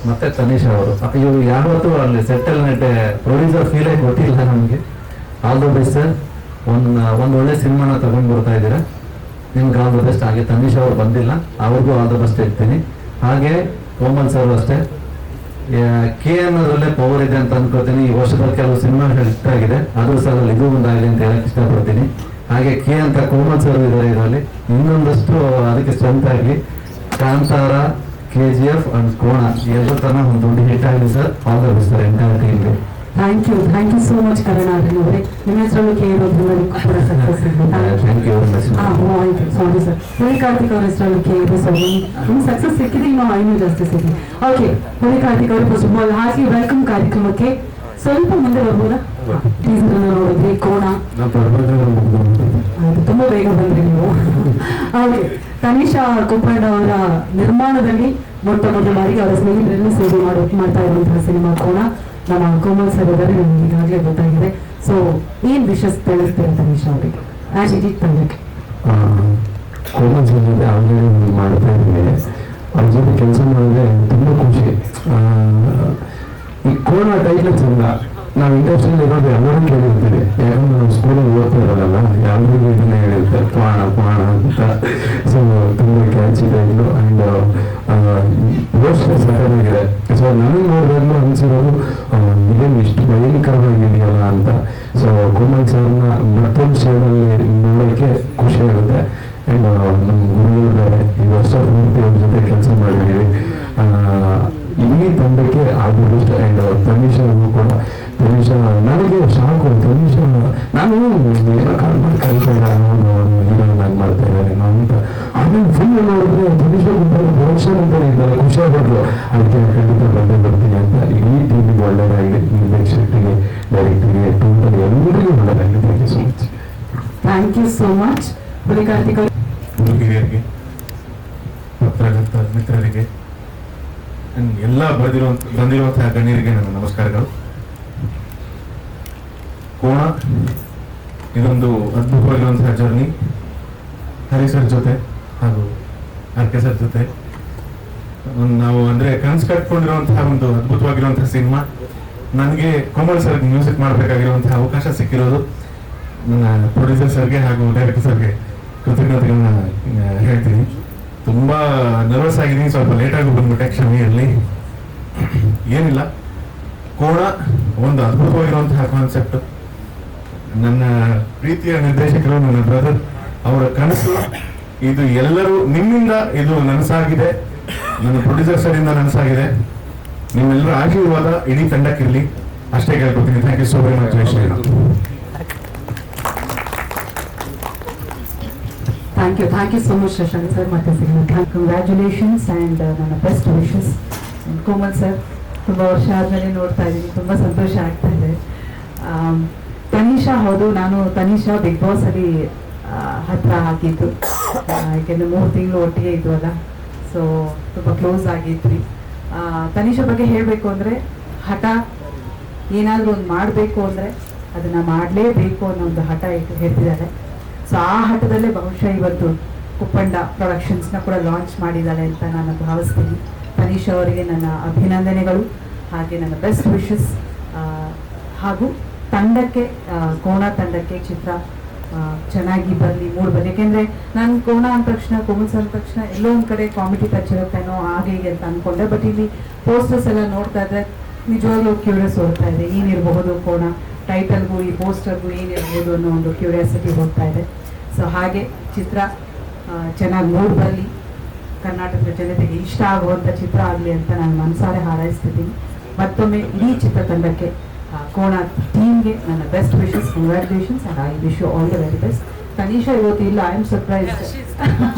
ಮತ್ತೆ ತನಿಷಾ ಅವರು ಇವರು ಯಾವತ್ತೂ ಅಲ್ಲಿ ಸೆಟಲ್ಮೆಂಟ್ ಪ್ರೊಡ್ಯೂಸರ್ ಫೀಲೇ ಗೊತ್ತಿಲ್ಲ ನಮಗೆ. All the best sir. ಒಂದು ಒಳ್ಳೆ ಸಿನಿಮಾನ ತಗೊಂಡು ಬರ್ತಾ ಇದ್ದೀರಾ, ನಿಮ್ಗೆ ಆಲ್ ದ ಬೆಸ್ಟ್. ಹಾಗೆ ತನಿಷಾ ಅವರು ಬಂದಿಲ್ಲ, ಅವ್ರಿಗೂ ಆಲ್ ದ ಬೆಸ್ಟ್ ಹೇಳ್ತೀನಿ. ಹಾಗೆ ಕೋಮಲ್ ಸರ್ ಅಷ್ಟೇ, ಕೆ ಅನ್ನೋದ್ರಲ್ಲೇ ಪವರ್ ಇದೆ ಅಂತ ಅನ್ಕೋತೀನಿ. ಈ ವರ್ಷದಲ್ಲಿ ಕೆಲವು ಸಿನಿಮಾಗಳು ಇಷ್ಟ ಆಗಿದೆ, ಅದ್ರ ಸಲ ಇದು ಒಂದಾಗಲಿ ಅಂತ ಹೇಳಕ್ ಇಷ್ಟಪಡ್ತೀನಿ. ಹಾಗೆ ಕೆ ಅಂತ ಕೋಮಲ್ ಸರ್ ಇದ್ದಾರೆ ಇದರಲ್ಲಿ, ಇನ್ನೊಂದಷ್ಟು ಅದಕ್ಕೆ ಸ್ಟ್ರೆಂತ್ ಆಗಲಿ. ಕಾಂತಾರ, KGF ಅಂಡ್ ಕೋಣ ಎಲ್ಲರ ತರ ಒಂದು ದೊಡ್ಡ ಹಿಟ್ ಆಗಿದೆ sir. All the best sir entire ಟೀಮ್ಗೆ. Thank you so much Karunakar ಅವರೇ. ನಿಮ್ಮ ಹೆಸರಲ್ಲೂ ಕೆ ಇರೋದ್ರಿಂದ ಕೂಡ success thank you very much. Sorry sir, Huli Karthik ಅವ್ರ ಹೆಸರಲ್ಲಿ ಕೆ ಇದೆ ಸರ್. ನಿಮ್ಗೆ ಸಕ್ಸಸ್ ಸಿಕ್ಕಿದೆ, ಇನ್ನೂ ಜಾಸ್ತಿ ಸಿಕ್ಕಿ. ಓಕೆ, ಹುಲಿ ಕಾರ್ತಿಕ್ ಅವರು first of all hockey welcome ಕಾರ್ಯಕ್ರಮಕ್ಕೆ. ಸ್ವಲ್ಪ ಮುಂದೆ ಬರ್ಬೋದಾ? ಟೀಸರ್ ನೋಡಿದ್ರಿ ಕೋಣ, ತುಂಬಾ ಬೇಗ ಬಂದ್ರಿ ನೀವು. ಹಾಗೆ ತನಿಷಾ ಕುಪ್ಪಣ್ಣ ಅವರ ನಿರ್ಮಾಣದಲ್ಲಿ ಮೊಟ್ಟ ಮೊದಲ ಬಾರಿಗೆ ಅವರ ಸ್ನೇಹಿತರಲ್ಲಿ ಸೇವೆ ಮಾಡ್ತಾ ಇರುವಂತಹ ಸಿನಿಮಾ ಕೋಣ. ನಮ್ಮ ಕೋಮಲ್ ಸರ್ ಇದ್ದಾರೆ, ನಿಮ್ಗೆ ಈಗಾಗಲೇ ಗೊತ್ತಾಗಿದೆ. ಸೊ ಏನ್ ವಿಶಸ್ ತಿಳಿಸ್ತೀರಾ ತನಿಷಾ ಅವರಿಗೆ ಆ್ಯಂಡ್ ಇಡೀ ತಂಡಕ್ಕೆ? ಕೋಮಲ್ ಸರ್ ಜೊತೆ ಆಲ್ರೆಡಿ ಮಾಡ್ತಾ ಇದ್ದೀನಿ, ಅವ್ರ ಜೊತೆ ಕೆಲಸ ಮಾಡಿದ್ರೆ ತುಂಬ ಖುಷಿ. ಈ ಕೋಣ ಟೈಟ್ಲ್ ಚಂದ, ನಾವು ಇಂಡಸ್ಟ್ರಿಯಲ್ಲಿ ಇರೋದು ಎಲ್ಲರೂ ಕೇಳಿರ್ತೀವಿ, ಯಾಕಂದ್ರೆ ನಾವು ಸ್ಕೂಲಲ್ಲಿ ಓದ್ತಾ ಇರೋದಲ್ಲ, ಎಲ್ಲರಿಗೂ ಇದನ್ನೇ ಹೇಳಿರ್ತಾರೆ ಕ್ವಾಣ ಕ್ವಾಣ ಅಂತ. ಸೊ ತುಂಬ ಕ್ಯಾಚಿ ಟೈಟ್ಲು ಆ್ಯಂಡ್ ಪೋಸ್ಟರ್ ಸರಿಯಾಗಿದೆ. ಸೊ ನನಗೆ ನೋಡಿದಾಗಲೂ ಅನಿಸಿರೋದು ಇದೇನು ಇಷ್ಟು ಭಯಂಕರವಾಗಿದೆಯಲ್ಲ ಅಂತ. ಸೊ ಕೋಮಲ್ ಸರ್ನ ಮತ್ತೊಂದು ಶೇಡಲ್ಲಿ ನೋಡೋಕ್ಕೆ ಖುಷಿ ಆಗುತ್ತೆ. ಆ್ಯಂಡ್ ನಮ್ಮ ಗುರುಗಳಿದ್ದಾರೆ, ಈ ವರ್ಷ ಪೂರ್ತಿ ಅವ್ರ ಜೊತೆ ಕೆಲಸ ಮಾಡಿದ್ದೀವಿ. ಇಡೀ ತಂಡಕ್ಕೆ ಆಲ್ಮೋಸ್ಟ್. ಆ್ಯಂಡ್ ತನಿಷಾಗೂ ಕೂಡ, ತನಿಷಾ ನನಗೆ ಶಾಕು. ತನಿಷಾ ನಾನು ಏನೋ ಕಾಲ್ ಮಾಡಿ ಕಲಿತಾಗ ಹೀರೋನಾಗಿ ಮಾಡ್ತಾ ಇದ್ದಾರೆ ಅಂತ. ಆಮೇಲೆ ಫುಲ್ ನೋಡಿದ್ರೆ ತನಿಷಾ ಪ್ರೊಡಕ್ಷನ್ ಅಂತಾನೆ ಇದ್ದಾರೆ, ಖುಷಿಯಾಗಿದ್ರು. ಅದಕ್ಕೆ ಖಂಡಿತ ಬಂದೇ ಬರ್ತೀನಿ ಅಂತ. ಇಡೀ ಟೀಮಿಗೆ ಒಳ್ಳೆಯದಾಗಿದೆ, ನಿರ್ದೇಶಕರಿಗೆ, ಡೈರೆಕ್ಟರ್ಗೆ, ಟೋಟಲ್ ಎಲ್ಲರಿಗೂ ಒಳ್ಳೆಯದಾಗಿದೆ. Thank you so much. Thank you so much. Huli Karthik ಹುಡುಗಿಯರಿಗೆ, ಪತ್ರಕರ್ತ ಮಿತ್ರರಿಗೆ, ಎಲ್ಲ ಬಂದಿರುವಂತಹ ಗಣ್ಯರಿಗೆ ನನ್ನ ನಮಸ್ಕಾರಗಳು. ಕೋಣ ಇದೊಂದು ಅದ್ಭುತವಾಗಿರುವಂತಹ ಜರ್ನಿ. ಹರಿ ಸರ್ ಜೊತೆ ಹಾಗೂ ಆರ್ಕೆ ಸರ್ ಜೊತೆ ನಾವು ಅಂದ್ರೆ ಕನಸು ಕಟ್ಕೊಂಡಿರುವಂತಹ ಒಂದು ಅದ್ಭುತವಾಗಿರುವಂತಹ ಸಿನಿಮಾ. ನನಗೆ ಕೋಮಲ್ ಸರ್ ಮ್ಯೂಸಿಕ್ ಮಾಡಬೇಕಾಗಿರುವಂತಹ ಅವಕಾಶ ಸಿಕ್ಕಿರೋದು ನನ್ನ ಪ್ರೊಡ್ಯೂಸರ್ ಸರ್ಗೆ ಹಾಗೂ ಡೈರೆಕ್ಟರ್ ಸರ್ಗೆ ಕೃತಜ್ಞತೆಗಳನ್ನ ಹೇಳ್ತೀನಿ. ತುಂಬಾ ನರ್ವಸ್ ಆಗಿದ್ದೀನಿ, ಸ್ವಲ್ಪ ಲೇಟಾಗಿ ಬಂದ್ಬಿಟ್ಟೆ, ಕ್ಷಮೆ ಇರಲಿ. ಏನಿಲ್ಲ, ಕೋಣ ಒಂದು ಅದ್ಭುತವಾಗಿರುವಂತಹ ಕಾನ್ಸೆಪ್ಟ್. ನನ್ನ ಪ್ರೀತಿಯ ನಿರ್ದೇಶಕರು, ನನ್ನ ಬ್ರದರ್ ಅವರ ಕನಸು ಇದು. ಎಲ್ಲರೂ ನಿಮ್ಮಿಂದ ಇದು ನನಸಾಗಿದೆ, ನನ್ನ ಪ್ರೊಡ್ಯೂಸರ್ ಸರ್ ಇಂದ ನನಸಾಗಿದೆ. ನಿಮ್ಮೆಲ್ಲರ ಆಶೀರ್ವಾದ ಇಡೀ ತಂಡಕ್ಕಿರಲಿ ಅಷ್ಟೇ ಕೇಳ್ಕೊತೀನಿ. Thank you so very much. Thank you so much Shashank sir. ಮತ್ತೆ ಸಿಗೋಣ. ಕಂಗ್ರ್ಯಾಚುಲೇಷನ್ಸ್ ಆ್ಯಂಡ್ ನನ್ನ ಬೆಸ್ಟ್ ವಿಶಸ್. ಕೋಮಲ್ ಸರ್, ತುಂಬ ವರ್ಷ ಆದಮೇಲೆ ನೋಡ್ತಾ ಇದ್ದೀನಿ, ತುಂಬ ಸಂತೋಷ ಆಗ್ತಾ ಇದೆ. ತನಿಷಾ, ಹೌದು, ನಾನು ತನಿಷಾ ಬಿಗ್ ಬಾಸಲ್ಲಿ ಹತ್ರ ಹಾಕಿದ್ದು, ಯಾಕೆಂದರೆ 3 ತಿಂಗಳು ಒಟ್ಟಿಗೆ ಇದ್ವಲ್ಲ, ಸೊ ತುಂಬ ಕ್ಲೋಸ್ ಆಗಿದ್ವಿ. ತನಿಷಾ ಬಗ್ಗೆ ಹೇಳಬೇಕು ಅಂದರೆ, ಹಠ, ಏನಾದರೂ ಒಂದು ಮಾಡಬೇಕು ಅಂದರೆ ಅದನ್ನು ಮಾಡಲೇಬೇಕು ಅನ್ನೋ ಒಂದು ಹಠ ಹೇಳ್ತಿದ್ದಾರೆ. ಸೊ ಆ ಹಠದಲ್ಲೇ ಬಹುಶಃ ಇವತ್ತು ಕುಪ್ಪಂಡ ಪ್ರೊಡಕ್ಷನ್ಸ್ನ ಕೂಡ ಲಾಂಚ್ ಮಾಡಿದ್ದಾಳೆ ಅಂತ ನಾನು ಭಾವಿಸ್ತೀನಿ. ತನಿಷಾ ಅವರಿಗೆ ನನ್ನ ಅಭಿನಂದನೆಗಳು, ಹಾಗೆ ನನ್ನ ಬೆಸ್ಟ್ ವಿಶಸ್. ಹಾಗೂ ತಂಡಕ್ಕೆ, ಕೋಣ ತಂಡಕ್ಕೆ ಚಿತ್ರ ಚೆನ್ನಾಗಿ ಬರಲಿ, ಮೂಡ್ ಬರಲಿ. ಯಾಕೆಂದರೆ ನಾನು ಕೋಣ ಅಂದ ತಕ್ಷಣ, ಕೋಮಲ್ ಅಂದ ತಕ್ಷಣ ಎಲ್ಲೋ ಒಂದು ಕಡೆ ಕಾಮಿಡಿ ಟಚ್ ಇರುತ್ತೇನೋ ಹಾಗೆ ಹೀಗೆ ಅಂತ ಅಂದ್ಕೊಂಡೆ. ಬಟ್ ಇಲ್ಲಿ ಪೋಸ್ಟರ್ಸ್ ಎಲ್ಲ ನೋಡ್ತಾ ಇದ್ರೆ ನಿಜವಾಗ್ಲೂ ಕ್ಯೂರಿಯಸ್ ಹೋಗ್ತಾ ಇದೆ, ಏನಿರಬಹುದು ಕೋಣ ಟೈಟಲ್ಗೂ ಈ ಪೋಸ್ಟರ್ಗೂ ಏನಿರ್ಬೋದು ಅನ್ನೋ ಒಂದು ಕ್ಯೂರಿಯಾಸಿಟಿ ಹೋಗ್ತಾ ಇದೆ. ಸೊ ಹಾಗೆ ಚಿತ್ರ ಚೆನ್ನಾಗಿ ಮೂಡ್ ಬರಲಿ, ಕರ್ನಾಟಕದ ಜನತೆಗೆ ಇಷ್ಟ ಆಗುವಂಥ ಚಿತ್ರ ಆಗಲಿ ಅಂತ ನಾನು ಮನಸಾರೆ ಹಾರೈಸ್ತಿದ್ದೀನಿ. ಮತ್ತೊಮ್ಮೆ ಇಡೀ ಚಿತ್ರತಂಡಕ್ಕೆ, ಕೋಣ ಟೀಮ್ಗೆ ನನ್ನ best wishes, congratulations and I wish you all the very best. Tanisha ಇವತ್ತು ಇಲ್ಲ, ಐ ಆಮ್ ಸರ್ಪ್ರೈಸ್.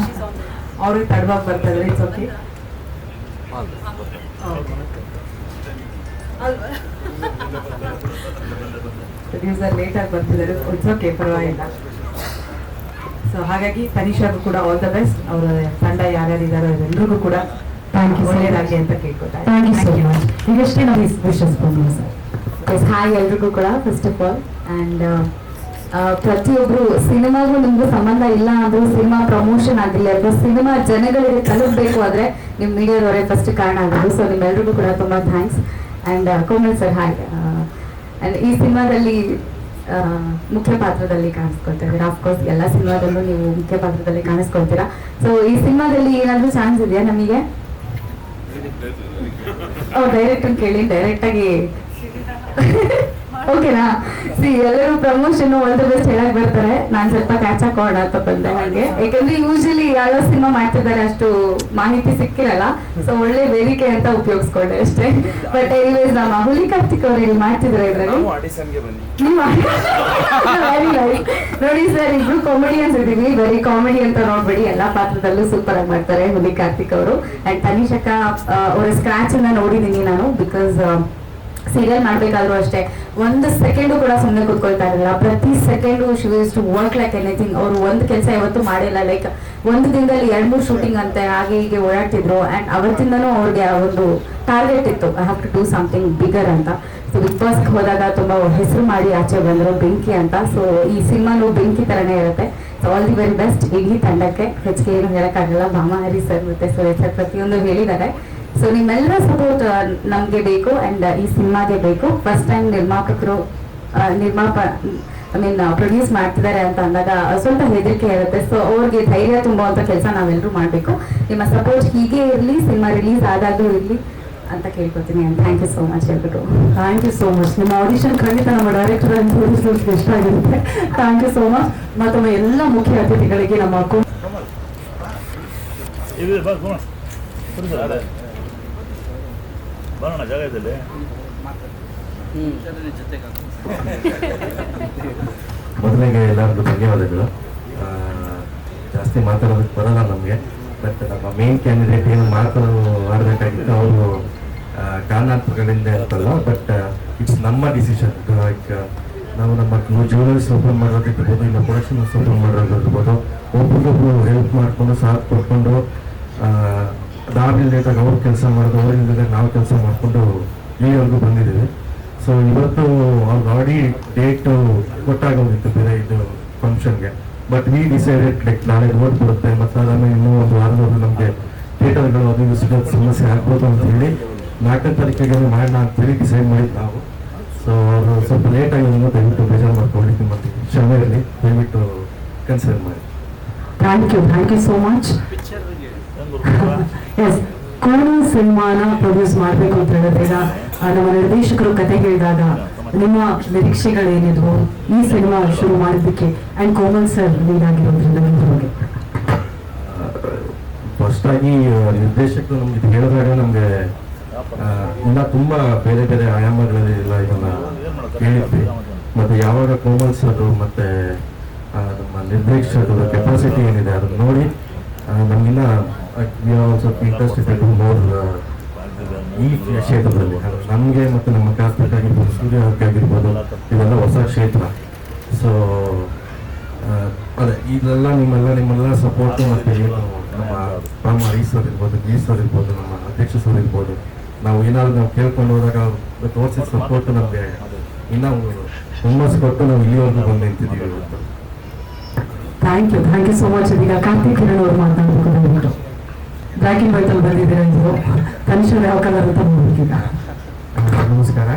ಅವ್ರಿಗೆ ತಡವಾಗಿ ಬರ್ತಾ ಇದ್ದಾರೆ, ಇಟ್ಸ್ ಓಕೆ. ಪ್ರೊಡ್ಯೂಸರ್ ಲೇಟಾಗಿ ಬರ್ತಿದ್ದಾರೆ, ಇಟ್ಸ್ ಓಕೆ, ಪರವಾಗಿಲ್ಲ. ಸೊ ಹಾಗಾಗಿ ತನಿಷಾಗೂ ಕೂಡ ಆಲ್ ದ ಬೆಸ್ಟ್. ಅವರ ತಂಡ ಯಾರ್ಯಾರಿದ್ದಾರೋ ಎಲ್ಲರಿಗೂ ಕೂಡ ಒಳ್ಳೆಯದಾಗಿ ಅಂತ ಕೇಳ್ಕೊತಾರೆ. Thank you so much. ಈಗಷ್ಟೇ ನಾವು ವಿಶಸ್ ಬಂದಿದ್ದೀವಿ ಸರ್. ಹಾಯ್ ಎಲ್ರಿಗೂ ಕೂಡ ಫಸ್ಟ್ ಆಫ್ ಆಲ್. ಆ್ಯಂಡ್ ಪ್ರತಿಯೊಬ್ರು ಸಿನಿಮಾಗೂ ನಿಮ್ಗೂ ಸಂಬಂಧ ಇಲ್ಲ ಅಂದ್ರೂ ಸಿನಿಮಾ ಪ್ರಮೋಷನ್ ಆಗಿಲ್ಲ ಅಥವಾ ಸಿನಿಮಾ ಜನಗಳಿಗೆ ತಲುಪಬೇಕು ಆದ್ರೆ ನಿಮ್ ಮೀಡಿಯಾದವರೇ ಫಸ್ಟ್ ಕಾರಣ ಆಗೋದು. ಸೊ ನಿಮ್ಮೆಲ್ರಿಗೂ ಕೂಡ ತುಂಬಾ thanks. And Komal sir hi. And ಈ ಸಿನಿಮಾದಲ್ಲಿ ಮುಖ್ಯ ಪಾತ್ರದಲ್ಲಿ ಕಾಣಿಸ್ಕೊಳ್ತಾ ಇದ್ದೀರಾ. ಅಫ್ಕೋರ್ಸ್ ಎಲ್ಲ ಸಿನಿಮಾದಲ್ಲೂ ನೀವು ಮುಖ್ಯ ಪಾತ್ರದಲ್ಲಿ ಕಾಣಿಸ್ಕೊಳ್ತೀರಾ. ಸೊ ಈ ಸಿನಿಮಾದಲ್ಲಿ ಏನಾದ್ರೂ ಚಾನ್ಸ್ ಇದೆಯಾ ನಮಗೆ? ಡೈರೆಕ್ಟ್ ಕೇಳಿ, ಡೈರೆಕ್ಟ್ ಆಗಿ ಓಕೆನಾ? ಸಿ ಎಲ್ಲರೂ ಪ್ರಮೋಷನ್ ಆಲ್ ದ ಬೆಸ್ಟ್ ಹೇಳಕ್ ಬರ್ತಾರೆ. ನಾನ್ ಸ್ವಲ್ಪ ಕ್ಯಾಚ್ ಹಾಕೋಣ ಅಂತ ಬಂದೆ ಹಾಗೆ, ಯಾಕಂದ್ರೆ ಯೂಶಲಿ ಯಾವ ಸಿನಿಮಾ ಮಾಡ್ತಿದ್ದಾರೆ ಅಷ್ಟು ಮಾಹಿತಿ ಸಿಕ್ಕಿರಲ್ಲ. ಸೊ ಒಳ್ಳೆ ವೇದಿಕೆ ಅಂತ ಉಪಯೋಗಿಸ್ಕೊಂಡೆ ಅಷ್ಟೇ. ಬಟ್ ಎನಿವೇಸ್ ನಮ್ಮ ಹುಲಿ ಕಾರ್ತಿಕ್ ಅವರು ಇಲ್ಲಿ ಮಾಡ್ತಿದ್ದಾರೆ ಇದ್ರಲ್ಲಿ. Very nice. ನೋಡಿ ಸರ್, ಇಬ್ರು ಕಾಮಿಡಿಯನ್ಸ್ ಇದೀವಿ. ವೆರಿ ಕಾಮಿಡಿ ಅಂತ ನೋಡ್ಬೇಡಿ, ಎಲ್ಲಾ ಪಾತ್ರದಲ್ಲೂ ಸೂಪರ್ ಆಗಿ ಮಾಡ್ತಾರೆ ಹುಲಿ ಕಾರ್ತಿಕ್ ಅವರು. ಅಂಡ್ ತನಿಷಕ್ಕ ಅವರ ಸ್ಕ್ರಾಚ್ ಅನ್ನ ನೋಡಿದೀನಿ ನಾನು. ಬಿಕಾಸ್ ಸೀರಿಯಲ್ ಮಾಡ್ಬೇಕಾದ್ರೂ ಅಷ್ಟೇ ಒಂದು ಸೆಕೆಂಡು ಕೂಡ ಸುಮ್ಮನೆ ಕೂತ್ಕೊಳ್ತಾ ಇರಲಿಲ್ಲ. ಪ್ರತಿ second she used to work like anything. ಅವರು ಒಂದು ಕೆಲಸ ಯಾವತ್ತೂ ಮಾಡಿಲ್ಲ. ಲೈಕ್ ಒಂದು ದಿನದಲ್ಲಿ 2-3 ಶೂಟಿಂಗ್ ಅಂತೆ ಹಾಗೆ ಹೀಗೆ ಓಡಾಡ್ತಿದ್ರು. ಅಂಡ್ ಅವತ್ತಿಂದನೂ ಅವ್ರಿಗೆ ಒಂದು ಟಾರ್ಗೆಟ್ ಇತ್ತು, I have to do something bigger ಅಂತ. ಸೊ ಬಿಗ್ ಬಾಸ್ಗೆ ಹೋದಾಗ ತುಂಬಾ ಹೆಸರು ಮಾಡಿ ಆಚೆ ಬಂದರು ಬೆಂಕಿ ಅಂತ. ಸೊ ಈ ಸಿನಿಮಾನು ಬೆಂಕಿ ತರನೇ ಇರುತ್ತೆ. So all the very best ಇಡೀ ತಂಡಕ್ಕೆ. ಹೆಚ್ಚಿಗೆ ಏನು ಹೇಳಕ್ಕಾಗಲ್ಲ. ಭಾಮಾಹರಿ ಸರ್ ಮತ್ತೆ ಸುರೇಶ್ ಸರ್ ಪ್ರತಿಯೊಂದು ಹೇಳಿದ್ದಾರೆ. ಸೊ ನಿಮ್ಮೆಲ್ಲರ ಸಪೋರ್ಟ್ ನಮಗೆ ಬೇಕು ಅಂಡ್ ಈ ಸಿನಿಮಾಗೆ ಬೇಕು. ಫಸ್ಟ್ ಟೈಮ್ ಪ್ರೊಡ್ಯೂಸ್ ಮಾಡ್ತಿದ್ದಾರೆ ಅಂತ ಅಂದಾಗ ಸ್ವಲ್ಪ ಹೆದರಿಕೆ ಇರುತ್ತೆ. ಸೊ ಅವ್ರಿಗೆ ಧೈರ್ಯ ತುಂಬುವಂತ ಕೆಲಸ ನಾವೆಲ್ಲರೂ ಮಾಡಬೇಕು. ನಿಮ್ಮ ಸಪೋರ್ಟ್ ಹೀಗೆ ಇರಲಿ, ಸಿನಿಮಾ ರಿಲೀಸ್ ಆದಾಗೂ ಇರಲಿ ಅಂತ ಕೇಳ್ಕೊತೀನಿ. And thank you so much ಎಲ್ರಿಗೂ. Thank you so much. ನಿಮ್ಮ ಆಡಿಷನ್ ಖಂಡಿತ ನಮ್ಮ ಡೈರೆಕ್ಟರ್ ತೋರಿಸೋದಕ್ಕೆ ಇಷ್ಟ ಆಗಿರುತ್ತೆ. Thank you so much. ಮತ್ತೊಮ್ಮೆ ಎಲ್ಲ ಮುಖ್ಯ ಅತಿಥಿಗಳಿಗೆ ನಮ್ಮ ಬರೋಣ ಜಾಗದಲ್ಲಿ. ಮೊದಲಿಗೆ ಎಲ್ಲರಿಗೂ ಧನ್ಯವಾದಗಳು. ಜಾಸ್ತಿ ಮಾತಾಡೋದಕ್ಕೆ ಬರಲ್ಲ ನಮಗೆ. ಬಟ್ ನಮ್ಮ ಮೇನ್ ಕ್ಯಾಂಡಿಡೇಟ್ ಏನು ಆಡಬೇಕಾಗಿತ್ತು ಅವರು ಕಾರಣಾತ್ಮಕಗಳಿಂದ ಅಂತಲ್ಲ, ಬಟ್ ಇಟ್ಸ್ ನಮ್ಮ ಡಿಸಿಷನ್. ಲೈಕ್ ನಾವು ನಮ್ಮ ಜ್ಯುವೆಲರ್ಸ್ ಓಪನ್ ಮಾಡೋದಿರ್ಬೋದು, ಇಲ್ಲ ಪ್ರೊಡಕ್ಷನ್ ಓಪನ್ ಮಾಡೋದಿರ್ಬೋದು, ಒಬ್ರಿಗೊಬ್ರು ಹೆಲ್ಪ್ ಮಾಡಿಕೊಂಡು ಸಾಥ್ ಕೊಟ್ಕೊಂಡು ಅದಾಗಲಿದ್ದಾಗ ಅವ್ರು ಕೆಲಸ ಮಾಡೋದು, ಅವರಿಂದ ನಾವು ಕೆಲಸ ಮಾಡಿಕೊಂಡು ಇಲ್ಲಿವರೆಗೂ ಬಂದಿದ್ದೀವಿ. ಸೊ ಇವತ್ತು ಅವ್ರಿಗೆ ಆಲ್ರೆಡಿ ಡೇಟು ಕೊಟ್ಟಾಗೋಗಿತ್ತು ಬೇರೆ ಇದು ಫಂಕ್ಷನ್ಗೆ. ಬಟ್ ವಿ ಡಿಸೈಡೆಡ್ ಲೈಕ್ ನಾಳೆ ರೋಡ್ ಬರುತ್ತೆ ಮತ್ತು ಅದನ್ನು ಇನ್ನೂ ಒಂದು ವಾರದವರೆಗೂ ನಮಗೆ ಥಿಯೇಟರ್ಗಳು ಅದು ಸಿಗೋದು ಸಮಸ್ಯೆ ಆಗ್ಬೋದು ಅಂತ ಹೇಳಿ 4ನೇ ತಾರೀಕಿಗೆ ಮಾಡೋಣ ಅಂತೇಳಿ ಡಿಸೈಡ್ ಮಾಡಿದ್ದು ನಾವು. ಸೊ ಅವರು ಸ್ವಲ್ಪ ಲೇಟಾಗಿ ದಯವಿಟ್ಟು ಬೇಜಾರು ಮಾಡ್ಕೊಳ್ಳಿ. ನಿಮ್ಮ ಕ್ಷಮೆ ಇರಲಿ, ದಯವಿಟ್ಟು ಕನ್ಸಿಡರ್ ಮಾಡಿ. Thank you so much. Yes, Kona ಸಿನಿಮಾನ ಪ್ರೊಡ್ಯೂಸ್ ಮಾಡಬೇಕು ಅಂತ ಹೇಳಿದಾಗ ನಮ್ಮ ನಿರ್ದೇಶಕರು ಕತೆ ಹೇಳಿದಾಗ ನಿಮ್ಮ ನಿರೀಕ್ಷೆಗಳೇನಿದ್ವು ಈ ಸಿನಿಮಾ ಶುರು ಮಾಡಿದ್ದಕ್ಕೆ? ಅಂಡ್ ಕೋಮಲ್ ಸರ್ ಲೀಡ್ ಆಗಿರೋದ್ರಿಂದ ನಿಮ್ಗೆ ಬಗ್ಗೆ ಫಸ್ಟ್ ಆಗಿ ನಿರ್ದೇಶಕರು ನಮ್ಗೆ ಹೇಳಿದಾಗ ನಮಗೆ ಇನ್ನ ತುಂಬಾ ಬೇರೆ ಬೇರೆ ಆಯಾಮಗಳೆಲ್ಲ ಇದನ್ನ ಹೇಳಿದ್ವಿ. ಮತ್ತೆ ಯಾವಾಗ ಕೋಮಲ್ ಸರ್ ಮತ್ತೆ ನಮ್ಮ ನಿರ್ದೇಶಕರ ಕೆಪಾಸಿಟಿ ಏನಿದೆ ಅದನ್ನ ನೋಡಿ ನಮಗಿನ್ನ ಸ್ವಲ್ಪ ಇಂಟ್ರೆಸ್ಟ್ ಇದೆ ಮೋರ್ ಈ ಕ್ಷೇತ್ರದಲ್ಲಿ. ನಮಗೆ ಮತ್ತು ನಮ್ಮ ಕಾರ್ತಿಕ್ ಆಗಿರ್ಬೋದು, ಸೂರ್ಯ ಆಗಿರ್ಬೋದು, ಇದೆಲ್ಲ ಹೊಸ ಕ್ಷೇತ್ರ. ಸೊ ಅದೇ ಇದೆಲ್ಲ ನಿಮ್ಮೆಲ್ಲ ಸಪೋರ್ಟು ಮತ್ತು ನಮ್ಮ ಪಾಮ ಸರ್ ಇರ್ಬೋದು, ಸರ್ ಇರ್ಬೋದು, ನಮ್ಮ ಅಧ್ಯಕ್ಷ ಸರ್ ಇರ್ಬೋದು, ನಾವು ಏನಾದ್ರು ನಾವು ಕೇಳ್ಕೊಂಡು ಹೋದಾಗ ಅವ್ರು ತೋರಿಸಿದ ಸಪೋರ್ಟ್ ನಮಗೆ ಇನ್ನೂ ಹುಮ್ಮಸ್ ಕೊಟ್ಟು ನಾವು ಇಲ್ಲಿವರೆಗೂ ಬಂದು ನಿಂತಿದ್ದೀವಿ ಇವತ್ತು. Thank you so much. ಈಗ ಕಾರ್ತಿಕ್ ಕಿರಣ್ ಅವ್ರು ಮಾತಾಡಬೇಕು. ದಯವಿಟ್ಟು ಬ್ಲ್ಯಾಕ್ ಆ್ಯಂಡ್ ವೈಟಲ್ಲಿ ಬಂದಿದ್ದೀರಾ ನೀವು? ತನಿಷರು ಯಾವ ಕಲರ್ ಅಂತ ನೋಡ್ಬೇಕೀಗ. ನಮಸ್ಕಾರ.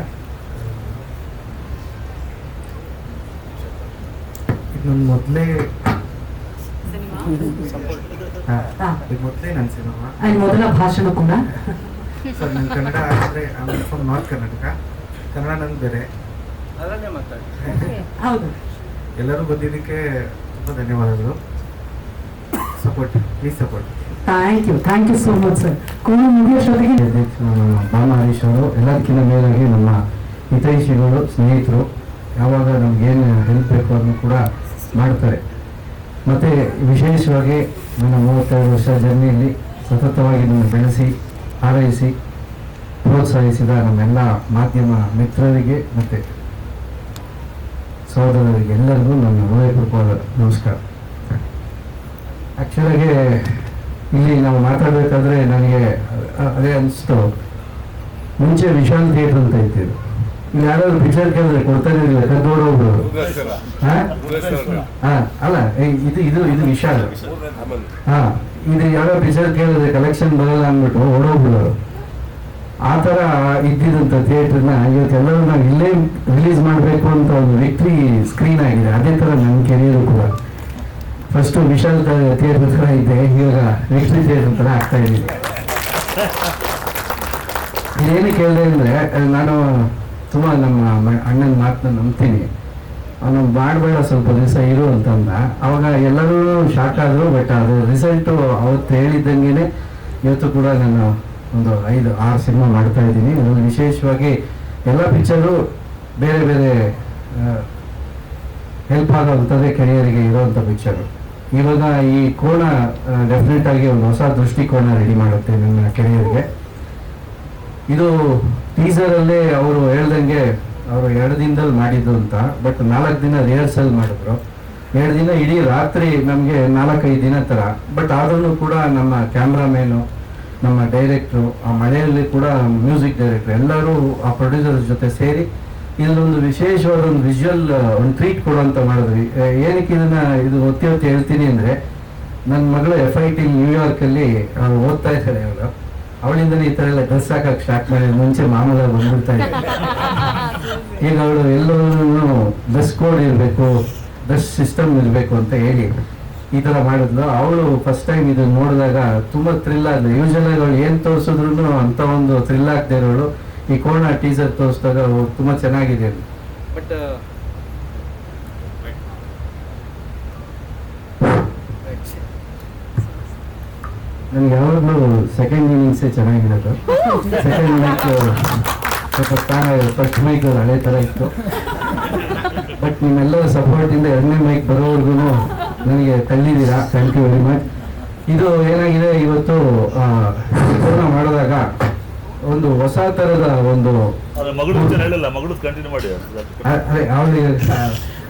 ಇದು ಮೊದಲೇ ನನ್ನ ಸಿನಿಮಾ ಆ್ಯಂಡ್ ಮೊದಲ ಭಾಷಣ ಕೂಡ. ಸರ್ ನನ್ನ ಕನ್ನಡ ಅಂದರೆ ಫ್ರಮ್ ನಾರ್ತ್ ಕರ್ನಾಟಕ. ಕನ್ನಡ ನಂದು ಬೇರೆ. ಹೌದು. ಎಲ್ಲರೂ ಬಂದಿದ್ದಕ್ಕೆ ತುಂಬ ಧನ್ಯವಾದಗಳು. Support, please support. Thank you so much sir. ಕೋಣ ಮುಗಿಯೋಷ್ಟೊತ್ತಿಗೆ ಭಾಮ ಹರೀಶ್ ಅವರು ಎಲ್ಲದಕ್ಕಿಂತ ಮೇಲಾಗಿ ನಮ್ಮ ಹಿತೈಷಿಗಳು, ಸ್ನೇಹಿತರು, ಯಾವಾಗ ನಮಗೇನು ಹೆಲ್ಪ್ ಬೇಕು ಅದನ್ನು ಕೂಡ ಮಾಡ್ತಾರೆ. ಮತ್ತು ವಿಶೇಷವಾಗಿ ನನ್ನ 32 ವರ್ಷ ಜರ್ನಿಯಲ್ಲಿ ಸತತವಾಗಿ ನನ್ನ ಬೆಳೆಸಿ ಹಾರೈಸಿ ಪ್ರೋತ್ಸಾಹಿಸಿದ ನಮ್ಮೆಲ್ಲ ಮಾಧ್ಯಮ ಮಿತ್ರರಿಗೆ ಮತ್ತು ಸಹೋದರರಿಗೆ ಎಲ್ಲರಿಗೂ ನನ್ನ ಹೃದಯಪೂರ್ವಕವಾದ ನಮಸ್ಕಾರ. ಆ್ಯಕ್ಚುಲಾಗಿ ಇಲ್ಲಿ ನಾವು ಮಾತಾಡಬೇಕಾದ್ರೆ ನನಗೆ ಅದೇ ಅನಿಸ್ತು, ಮುಂಚೆ ವಿಶಾಲ್ ಥಿಯೇಟರ್ ಅಂತ ಇರ್ತಿದ್ರು. ಯಾರಾದ್ರು ಪಿಕ್ಚರ್ ಕೇಳಿದ್ರೆ ಕೊಡ್ತಾನೆ ಇರಲಿಲ್ಲ, ಕದ್ದೋಡೋಗ್ರು. ಅಲ್ಲ ಇದು ಇದು ಇದು ವಿಶಾಲ. ಇದು ಯಾರೋ ಪಿಕ್ಚರ್ ಕೇಳಿದ್ರೆ ಕಲೆಕ್ಷನ್ ಬರಲ್ಲ ಅಂದ್ಬಿಟ್ಟು ಓಡೋಗ್ಬಿಡೋರು. ಆ ಥರ ಇದ್ದಿದ್ದಂಥ ಥಿಯೇಟ್ರನ್ನ ಇವತ್ತೆಲ್ಲರೂ ನಾವು ಇಲ್ಲೇ ರಿಲೀಸ್ ಮಾಡಬೇಕು ಅಂತ ಒಂದು ವಿಕ್ಟ್ರಿ ಸ್ಕ್ರೀನ್ ಆಗಿದೆ. ಅದೇ ಥರ ನನ್ನ ಕೆರಿಯರು ಕೂಡ ಫಸ್ಟು ವಿಶಾಲ್ ಥಿಯೇಟರ್ ಥರ ಇದ್ದೆ, ಇವಾಗ ವಿಕ್ಟ್ರಿ ಥಿಯೇಟರ್ ಥರ ಆಗ್ತಾ ಇದ್ದೀನಿ. ಇದೇನು ಕೇಳಿದೆ ಅಂದರೆ, ನಾನು ತುಂಬ ನಮ್ಮ ಅಣ್ಣನ ಮಾತನ್ನ ನಂಬ್ತೀನಿ. ಅವನು ಮಾಡಬೇಡ ಸ್ವಲ್ಪ ದಿವಸ ಇರು ಅಂತಂದ. ಅವಾಗ ಎಲ್ಲರೂ ಶಾಕ್ ಆದರು. ಬಟ್ ಅದು ರಿಸಲ್ಟು ಅವತ್ತು ಹೇಳಿದ್ದಂಗೆ ಇವತ್ತು ಕೂಡ ನಾನು ಒಂದು 5-6 ಸಿನಿಮಾ ಮಾಡ್ತಾ ಇದ್ದೀನಿ. ಅದರಲ್ಲಿ ವಿಶೇಷವಾಗಿ ಎಲ್ಲ ಪಿಕ್ಚರು ಬೇರೆ ಬೇರೆ ಹೆಲ್ಪ್ ಆಗೋವಂಥದ್ದೇ ಕೆರಿಯರಿಗೆ ಇರೋವಂಥ ಪಿಕ್ಚರು. ಇವಾಗ ಈ ಕೋಣ ಡೆಫಿನೆಟ್ ಆಗಿ ಒಂದು ಹೊಸ ದೃಷ್ಟಿಕೋನ ರೆಡಿ ಮಾಡುತ್ತೆ ನನ್ನ ಕೆರಿಯರ್ಗೆ. ಇದು ಟೀಸರಲ್ಲೇ ಅವರು ಹೇಳ್ದಂಗೆ ಅವರು 2 ದಿನದಲ್ಲಿ ಮಾಡಿದ್ದು ಅಂತ. ಬಟ್ 4 ದಿನ ರಿಹರ್ಸಲ್ ಮಾಡಿದ್ರು. 2 ದಿನ ಇಡೀ ರಾತ್ರಿ ನಮಗೆ 4-5 ದಿನ ಥರ. ಬಟ್ ಆದ್ರೂ ಕೂಡ ನಮ್ಮ ಕ್ಯಾಮ್ರಾಮೇನು, ನಮ್ಮ ಡೈರೆಕ್ಟ್ರು, ಆ ಮಳೆಯಲ್ಲಿ ಕೂಡ ಮ್ಯೂಸಿಕ್ ಡೈರೆಕ್ಟ್ರು ಎಲ್ಲರೂ ಆ ಪ್ರೊಡ್ಯೂಸರ್ ಜೊತೆ ಸೇರಿ ಇದೊಂದು ವಿಶೇಷವಾದ ಒಂದು ವಿಜುವಲ್ ಒಂದು ಟ್ರೀಟ್ ಕೊಡುವಂತ ಮಾಡಿದ್ವಿ. ಏನಕ್ಕೆ ಇದು ಒತ್ತಿ ಹೇಳ್ತೀನಿ ಅಂದರೆ, ನನ್ನ ಮಗಳು FIT ನ್ಯೂಯಾರ್ಕಲ್ಲಿ ಅವಳು ಓದ್ತಾ ಇದ್ದಾಳೆ. ಅವಳಿಂದಲೇ ಈ ಥರ ಎಲ್ಲ ಡ್ರೆಸ್ ಹಾಕಕ್ಕೆ ಸ್ಟಾರ್ಟ್ ಮಾಡಿದ. ಮುಂಚೆ ಮಾಮೂಲಾಗಿ ಬಂದ್ಬಿಡ್ತಾ ಇದ್ದೆ. ಈಗ ಅವಳು ಎಲ್ಲರೂ ಡ್ರೆಸ್ ಕೋಡ್ ಇರಬೇಕು, ಡ್ರೆಸ್ ಸಿಸ್ಟಮ್ ಇರಬೇಕು ಅಂತ ಹೇಳಿ ಈ ಥರ ಮಾಡಿದ್ಲು. ಅವಳು ಫಸ್ಟ್ ಟೈಮ್ ಇದು ನೋಡಿದಾಗ ತುಂಬ ಥ್ರಿಲ್ ಆದ್ಲು. ಯೂಶಲ್ ಆಗಿ ಅವಳು ಏನು ತೋರಿಸಿದ್ರು ಅಂತ ಒಂದು ಥ್ರಿಲ್ ಆಗದೆ ಇರೋಳು ಈ ಕೋಣ ಟೀಸರ್ ತೋರಿಸಿದಾಗ ತುಂಬ ಚೆನ್ನಾಗಿದೆ ಅದು. ಬಟ್ ನನಗೆ ಯಾವಾಗಲೂ ಸೆಕೆಂಡ್ ಇನ್ನಿಂಗ್ಸೇ ಚೆನ್ನಾಗಿರೋದು. ಸೆಕೆಂಡ್ ಮೈಕ್ ಸ್ವಲ್ಪ ಫಸ್ಟ್ ಮೈಕ್ ಹಳೆ ಥರ ಇತ್ತು. ಬಟ್ ನಿಮ್ಮೆಲ್ಲರ ಸಪೋರ್ಟಿಂದ 2ನೇ ಮೈಕ್ ಬರೋವರೆಗೂ ನನಗೆ ತಳ್ಳಿದ್ದೀರಾ. Thank you very much. ಇದು ಏನಾಗಿದೆ, ಇವತ್ತು ಪೂರ್ಣ ಮಾಡಿದಾಗ ಒಂದು ಹೊಸ ಥರದ ಒಂದು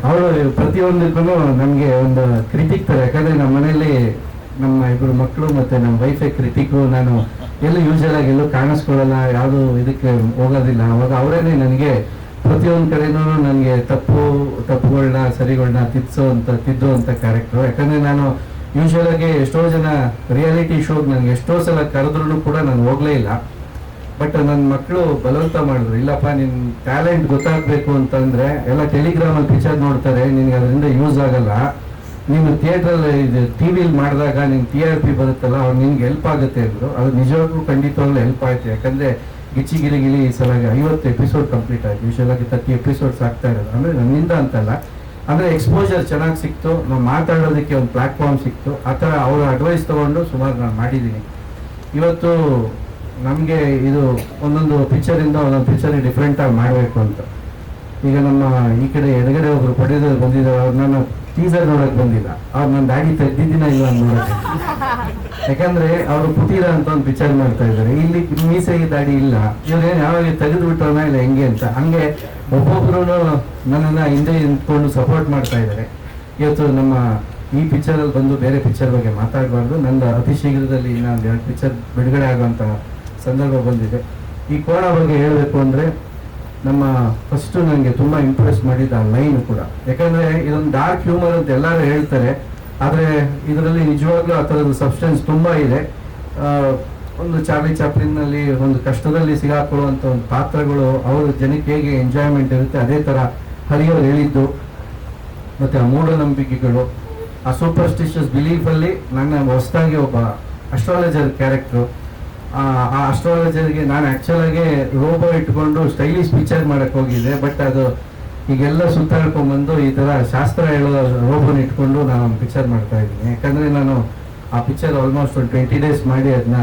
ಅವಳು ಪ್ರತಿಯೊಂದಕ್ಕೂ ನಮಗೆ ಒಂದು ಕ್ರಿಟಿಕ್ ಥರ. ಯಾಕಂದರೆ ನಮ್ಮ ಮನೇಲಿ ನಮ್ಮ 2 ಮಕ್ಕಳು ಮತ್ತು ನಮ್ಮ ವೈಫೈ ಕ್ರಿಟಿಕ್ಕು. ನಾನು ಎಲ್ಲೂ ಯೂಶಲ್ ಆಗಿ ಎಲ್ಲೂ ಕಾಣಿಸ್ಕೊಳ್ಳಲ್ಲ, ಯಾವುದು ಇದಕ್ಕೆ ಹೋಗೋದಿಲ್ಲ. ಅವಾಗ ಅವರೇನೆ ನನಗೆ ಪ್ರತಿಯೊಂದು ಕಡೆನೂ ನನಗೆ ತಪ್ಪುಗಳನ್ನ ಸರಿಗಳನ್ನ ತಿದ್ದುವಂಥ ಕ್ಯಾರೆಕ್ಟ್ರು. ಯಾಕಂದರೆ ನಾನು ಯೂಶಲ್ ಆಗಿ ಎಷ್ಟೋ ಜನ ರಿಯಾಲಿಟಿ ಶೋಗೆ ನನಗೆ ಎಷ್ಟೋ ಸಲ ಕರೆದ್ರೂ ಕೂಡ ನಾನು ಹೋಗಲೇ ಇಲ್ಲ. ಬಟ್ ನನ್ನ ಮಕ್ಕಳು ಬಲವಂತ ಮಾಡಿದ್ರು, ಇಲ್ಲಪ್ಪ ನಿನ್ನ ಟ್ಯಾಲೆಂಟ್ ಗೊತ್ತಾಗಬೇಕು ಅಂತಂದರೆ ಎಲ್ಲ ಟೆಲಿಗ್ರಾಮಲ್ಲಿ ಪಿಕ್ಚರ್ ನೋಡ್ತಾರೆ, ನಿನಗೆ ಅದರಿಂದ ಯೂಸ್ ಆಗಲ್ಲ. ನೀನು ಥಿಯೇಟ್ರಲ್ಲಿ ಇದು TV ಮಾಡಿದಾಗ ನಿನ್ನ TRP ಬರುತ್ತಲ್ಲ, ಅವ್ರು ನಿನ್ಗೆ ಹೆಲ್ಪ್ ಆಗುತ್ತೆ ಅಂದರು. ಅದು ನಿಜವಾಗ್ಲೂ ಖಂಡಿತವಾಗ್ಲೂ ಹೆಲ್ಪ್ ಆಯಿತು. ಯಾಕಂದರೆ ಗಿಲಿ ಈ ಸಲ 50 ಎಪಿಸೋಡ್ ಕಂಪ್ಲೀಟ್ ಆಯಿತು. ಯೂಶಲಾಗಿ 30 ಎಪಿಸೋಡ್ಸ್ ಆಗ್ತಾ ಇರೋದು. ಅಂದರೆ ನನ್ನಿಂದ ಅಂತಲ್ಲ, ಅಂದರೆ ಎಕ್ಸ್ಪೋಜರ್ ಚೆನ್ನಾಗಿ ಸಿಕ್ತು, ನಾವು ಮಾತಾಡೋದಕ್ಕೆ ಒಂದು ಪ್ಲ್ಯಾಟ್ಫಾರ್ಮ್ ಸಿಕ್ತು. ಆ ಥರ ಅವರ ಅಡ್ವೈಸ್ ತೊಗೊಂಡು ಸುಮಾರು ನಾನು ಮಾಡಿದ್ದೀನಿ. ಇವತ್ತು ನಮಗೆ ಇದು ಒಂದೊಂದು ಪಿಕ್ಚರಿಂದ ಒಂದೊಂದು ಪಿಕ್ಚರಿಗೆ ಡಿಫ್ರೆಂಟಾಗಿ ಮಾಡಬೇಕು ಅಂತ. ಈಗ ನಮ್ಮ ಈ ಕಡೆ ಎಡಗಡೆ ಒಬ್ಬರು ಪ್ರೊಡ್ಯೂಸರ್ ಬಂದಿದ್ದಾರೆ. ಅವ್ರು ನಾನು ಟೀಸರ್ ನೋಡೋಕೆ ಬಂದಿಲ್ಲ. ಅವ್ರು ನನ್ನ ದಾಡಿ ತೆಗ್ದಿದ್ದೀನ ಇಲ್ಲ ಅಂತ ನೋಡೋಕೆ. ಯಾಕಂದರೆ ಅವರು ಪುಟೀರ ಅಂತ ಒಂದು ಪಿಕ್ಚರ್ ಮಾಡ್ತಾ ಇದ್ದಾರೆ. ಇಲ್ಲಿ ಮೀಸೆಗೆ ದಾಡಿ ಇಲ್ಲ. ಇವ್ರೇನು ಯಾವಾಗ ತೆಗೆದು ಬಿಟ್ಟೋಣ ಇಲ್ಲ ಹೆಂಗೆ ಅಂತ. ಹಂಗೆ ಒಬ್ಬೊಬ್ಬರು ನನ್ನನ್ನು ಹಿಂದೆ ನಿಂತ್ಕೊಂಡು ಸಪೋರ್ಟ್ ಮಾಡ್ತಾ ಇದ್ದಾರೆ. ಇವತ್ತು ನಮ್ಮ ಈ ಪಿಕ್ಚರಲ್ಲಿ ಬಂದು ಬೇರೆ ಪಿಕ್ಚರ್ ಬಗ್ಗೆ ಮಾತಾಡಬಾರ್ದು. ನಂದು ಅತಿ ಶೀಘ್ರದಲ್ಲಿ ಇನ್ನೊಂದು 2 ಪಿಕ್ಚರ್ ಬಿಡುಗಡೆ ಆಗುವಂಥ ಸಂದರ್ಭ ಬಂದಿದೆ. ಈ ಕೋಣ ಬಗ್ಗೆ ಹೇಳಬೇಕು ಅಂದರೆ, ನಮ್ಮ ಫಸ್ಟು ನನಗೆ ತುಂಬ ಇಂಪ್ರೆಸ್ ಮಾಡಿದ್ದು ಆ ಲೈನು ಕೂಡ. ಯಾಕಂದರೆ ಇದೊಂದು ಡಾರ್ಕ್ ಹ್ಯೂಮರ್ ಅಂತ ಎಲ್ಲರೂ ಹೇಳ್ತಾರೆ, ಆದರೆ ಇದರಲ್ಲಿ ನಿಜವಾಗ್ಲೂ ಆ ಥರದ್ದು ಸಬ್ಸ್ಟೆನ್ಸ್ ತುಂಬ ಇದೆ. ಒಂದು ಚಾರ್ಲಿ ಚಾಪ್ಲಿನ್ನಲ್ಲಿ ಒಂದು ಕಷ್ಟದಲ್ಲಿ ಸಿಗಾಕೊಳ್ಳುವಂಥ ಒಂದು ಪಾತ್ರಗಳು, ಅವ್ರ ಜನಕ್ಕೆ ಹೇಗೆ ಎಂಜಾಯ್ಮೆಂಟ್ ಇರುತ್ತೆ ಅದೇ ಥರ ಹರಿಯವ್ರು ಹೇಳಿದ್ದು. ಮತ್ತು ಆ ಮೂಢನಂಬಿಕೆಗಳು, ಆ ಸೂಪರ್ಸ್ಟಿಷಿಯಸ್ ಬಿಲೀಫಲ್ಲಿ ನನ್ನ ಹೊಸದಾಗಿ ಒಬ್ಬ ಅಸ್ಟ್ರಾಲಜರ್ ಕ್ಯಾರೆಕ್ಟ್ರು. ಆ ಅಸ್ಟ್ರಾಲಜರ್ಗೆ ನಾನು ಆ್ಯಕ್ಚುಲಾಗಿ ರೋಬೋ ಇಟ್ಕೊಂಡು ಸ್ಟೈಲಿಶ್ ಪಿಕ್ಚರ್ ಮಾಡೋಕ್ಕೆ ಹೋಗಿದ್ದೆ. ಬಟ್ ಅದು ಈಗೆಲ್ಲ ಸುತ್ತಾಡ್ಕೊಂಡ್ಬಂದು ಈ ಥರ ಶಾಸ್ತ್ರ ಹೇಳೋ ರೋಬೋನ ಇಟ್ಕೊಂಡು ನಾನು ಒಂದು ಪಿಕ್ಚರ್ ಮಾಡ್ತಾ ಇದ್ದೀನಿ. ಯಾಕಂದರೆ ನಾನು ಆ ಪಿಕ್ಚರ್ ಆಲ್ಮೋಸ್ಟ್ ಒಂದು 20 ಡೇಸ್ ಮಾಡಿ ಅದನ್ನ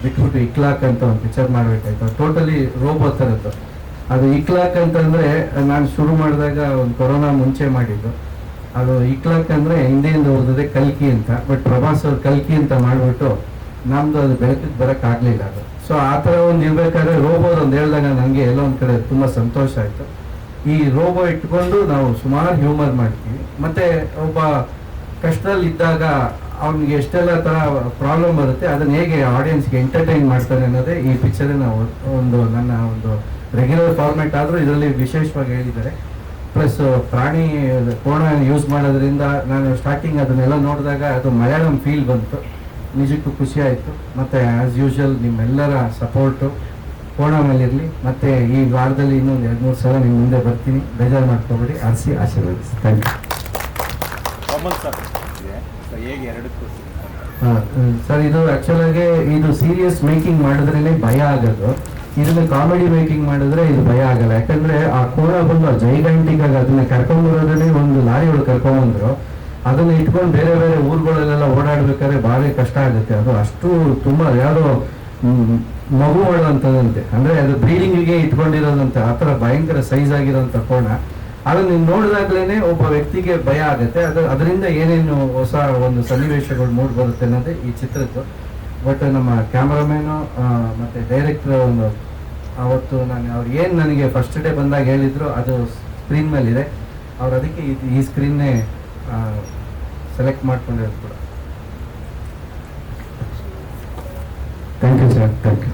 ಬಿಟ್ಬಿಟ್ಟು ಇಕ್ಲಾಕ್ ಅಂತ ಒಂದು ಪಿಕ್ಚರ್ ಮಾಡಬೇಕಾಯ್ತು. ಟೋಟಲಿ ರೋಬೋ ಥರದ್ದು. ಅದು ಇಕ್ಲಾಕ್ ಅಂತಂದರೆ ನಾನು ಶುರು ಮಾಡಿದಾಗ ಒಂದು ಕೊರೋನಾ ಮುಂಚೆ ಮಾಡಿದ್ದು. ಅದು ಇಕ್ಲಾಕ್ ಅಂದರೆ ಹಿಂದೆಯಿಂದ ಓದಿದೆ ಕಲ್ಕಿ ಅಂತ. ಬಟ್ ಪ್ರಭಾಸ್ ಅವ್ರು ಕಲ್ಕಿ ಅಂತ ಮಾಡಿಬಿಟ್ಟು ನಮ್ಮದು ಅದು ಬೆಳಕಿಗೆ ಬರೋಕ್ಕಾಗಲಿಲ್ಲ ಅದು. ಸೊ ಆ ಥರ ಒಂದು ಇರಬೇಕಾದ್ರೆ ರೋಬೋದು ಒಂದು ಹೇಳಿದಾಗ ನನಗೆ ಎಲ್ಲೋ ಒಂದು ಕಡೆ ತುಂಬ ಸಂತೋಷ ಆಯಿತು. ಈ ರೋಬೋ ಇಟ್ಕೊಂಡು ನಾವು ಸುಮಾರು ಹ್ಯೂಮರ್ ಮಾಡ್ತೀವಿ. ಮತ್ತು ಒಬ್ಬ ಕಷ್ಟದಲ್ಲಿದ್ದಾಗ ಅವ್ನಿಗೆ ಎಷ್ಟೆಲ್ಲ ಥರ ಪ್ರಾಬ್ಲಮ್ ಬರುತ್ತೆ, ಅದನ್ನು ಹೇಗೆ ಆಡಿಯನ್ಸ್ಗೆ ಎಂಟರ್ಟೈನ್ ಮಾಡ್ತಾನೆ ಅನ್ನೋದೇ ಈ ಪಿಕ್ಚರಿನ ಒಂದು ನನ್ನ ಒಂದು ರೆಗ್ಯುಲರ್ ಫಾರ್ಮ್ಯಾಟ್ ಆದರೂ ಇದರಲ್ಲಿ ವಿಶೇಷವಾಗಿ ಹೇಳಿದ್ದಾರೆ. ಪ್ಲಸ್ ಪ್ರಾಣಿ ಕೋಣ ಯೂಸ್ ಮಾಡೋದ್ರಿಂದ ನಾನು ಸ್ಟಾರ್ಟಿಂಗ್ ಅದನ್ನೆಲ್ಲ ನೋಡಿದಾಗ ಅದು ಮಲಯಾಳಂ ಫೀಲ್ ಬಂತು, ನಿಜಕ್ಕೂ ಖುಷಿ ಆಯಿತು. ಮತ್ತು ಆ್ಯಸ್ ಯೂಶುವಲ್ ನಿಮ್ಮೆಲ್ಲರ ಸಪೋರ್ಟು ಕೋಣ ಮೇಲಿರಲಿ. ಮತ್ತು ಈ ವಾರದಲ್ಲಿ ಇನ್ನೊಂದು 2-3 ಸಲ ನಿಮ್ಮ ಮುಂದೆ ಬರ್ತೀನಿ, ಬೇಜಾರು ಮಾಡ್ಕೊಬೇಡಿ, ಆರಿಸಿ ಆಶೀರ್ವದಿಸಿ. Thank you. ಕೋಮಲ್ ಸರ್ ಇದೆ ಸೊ ಹೇಗೆ ಎರಡಕ್ಕೂ ಸರ್, ಇದು ಆ್ಯಕ್ಚುಲಾಗಿ ಇದು ಸೀರಿಯಸ್ ಮೇಕಿಂಗ್ ಮಾಡಿದ್ರೇ ಭಯ ಆಗೋದು. ಇದನ್ನ ಕಾಮಿಡಿ ಮೇಕಿಂಗ್ ಮಾಡಿದ್ರೆ ಇದು ಭಯ ಆಗಲ್ಲ. ಯಾಕಂದ್ರೆ ಆ ಕೋಣ ಬಂದು ಜೈಗಾಂಟಿಕ್ ಆಗಿ ಅದನ್ನ ಕರ್ಕೊಂಡ್ಬರೋದೇ ಒಂದು ಲಾರಿ ಒಳಗೆ ಕರ್ಕೊಂಡ್ಬಂದ್ರು. ಅದನ್ನ ಇಟ್ಕೊಂಡು ಬೇರೆ ಬೇರೆ ಊರುಗಳಲ್ಲೆಲ್ಲ ಓಡಾಡ್ಬೇಕಾದ್ರೆ ಭಾರಿ ಕಷ್ಟ ಆಗುತ್ತೆ. ಅದು ಅಷ್ಟು ತುಂಬಾ ಯಾವುದೋ ಮಗು ಮಾಡುವಂಥದ್ದಂತೆ, ಅಂದ್ರೆ ಅದು ಬ್ರೀಡಿಂಗಿಗೆ ಇಟ್ಕೊಂಡಿರೋದಂತೆ, ಆ ಥರ ಭಯಂಕರ ಸೈಜ್ ಆಗಿರೋಂಥ ಕೋಣ. ಅದನ್ನ ನೀವು ನೋಡಿದಾಗ್ಲೇ ಒಬ್ಬ ವ್ಯಕ್ತಿಗೆ ಭಯ ಆಗುತ್ತೆ. ಅದರಿಂದ ಏನೇನು ಹೊಸ ಒಂದು ಸನ್ನಿವೇಶಗಳು ಮೂಡ್ ಬರುತ್ತೆ ಅನ್ನೋದೇ ಈ ಚಿತ್ರದ್ದು. ಬಟ್ ನಮ್ಮ ಕ್ಯಾಮ್ರಾಮ್ಯಾನು ಮತ್ತು ಡೈರೆಕ್ಟರ್ ಒಂದು ಅವತ್ತು ಅವ್ರು ಏನು ನನಗೆ ಫಸ್ಟ್ ಡೇ ಬಂದಾಗ ಹೇಳಿದ್ರು ಅದು ಸ್ಕ್ರೀನ್ ಮೇಲಿದೆ. ಅವ್ರು ಅದಕ್ಕೆ ಈ ಸ್ಕ್ರೀನ್ನೇ ಸೆಲೆಕ್ಟ್ ಮಾಡ್ಕೊಂಡಿರೋದು ಕೂಡ. Thank you sir, thank you.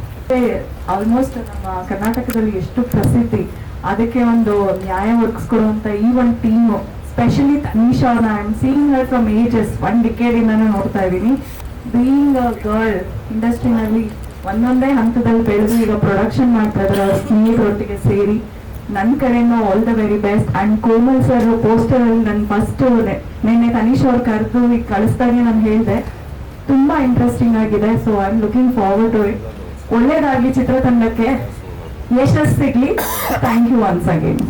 Almost ನಮ್ಮ ಕರ್ನಾಟಕದಲ್ಲಿ ಎಷ್ಟು ಪ್ರಸಿದ್ಧಿ, ಅದಕ್ಕೆ ಒಂದು ನ್ಯಾಯ ಒದಗಿಸ್ಕೊಡುವಂತ ಈ ಒಂದು ಟೀಮು, ಸ್ಪೆಷಲಿ ತನೀಶ್ ಅವ್ರನ್ನ I am seeing Har from ages 1 decade ಇಂದಾನು ನೋಡ್ತಾ ಇದ್ದೀನಿ. ಬೀಯಿಂಗ್ ಅ ಗರ್ಲ್ ಇಂಡಸ್ಟ್ರಿನಲ್ಲಿ ಒಂದೊಂದೇ ಹಂತದಲ್ಲಿ ಬೆಳೆದು ಈಗ ಪ್ರೊಡಕ್ಷನ್ ಮಾಡ್ತಾ ಇದ್ದಾರೆ ಅವ್ರ ಸ್ನೇಹಿತರೊಟ್ಟಿಗೆ ಸೇರಿ. ನನ್ನ ಕಡೆಯಿಂದ all the very best. And Komal sir poster ಅಲ್ಲಿ ನನ್ನ ಫಸ್ಟ್ ನಿನ್ನೆ ತನೀಶ್ ಅವ್ರು ಕರೆದು ಈಗ ಕಳಿಸ್ದಾಗೆ ನಾನು ಹೇಳಿದೆ, ತುಂಬಾ ಇಂಟ್ರೆಸ್ಟಿಂಗ್ ಆಗಿದೆ. So I am looking forward to it. ಒಳ್ಳೇದಾಗ್ಲಿ ಚಿತ್ರತಂಡಕ್ಕೆ, ಯಶಸ್ಸು ಸಿಗ್ಲಿ. Thank you once again.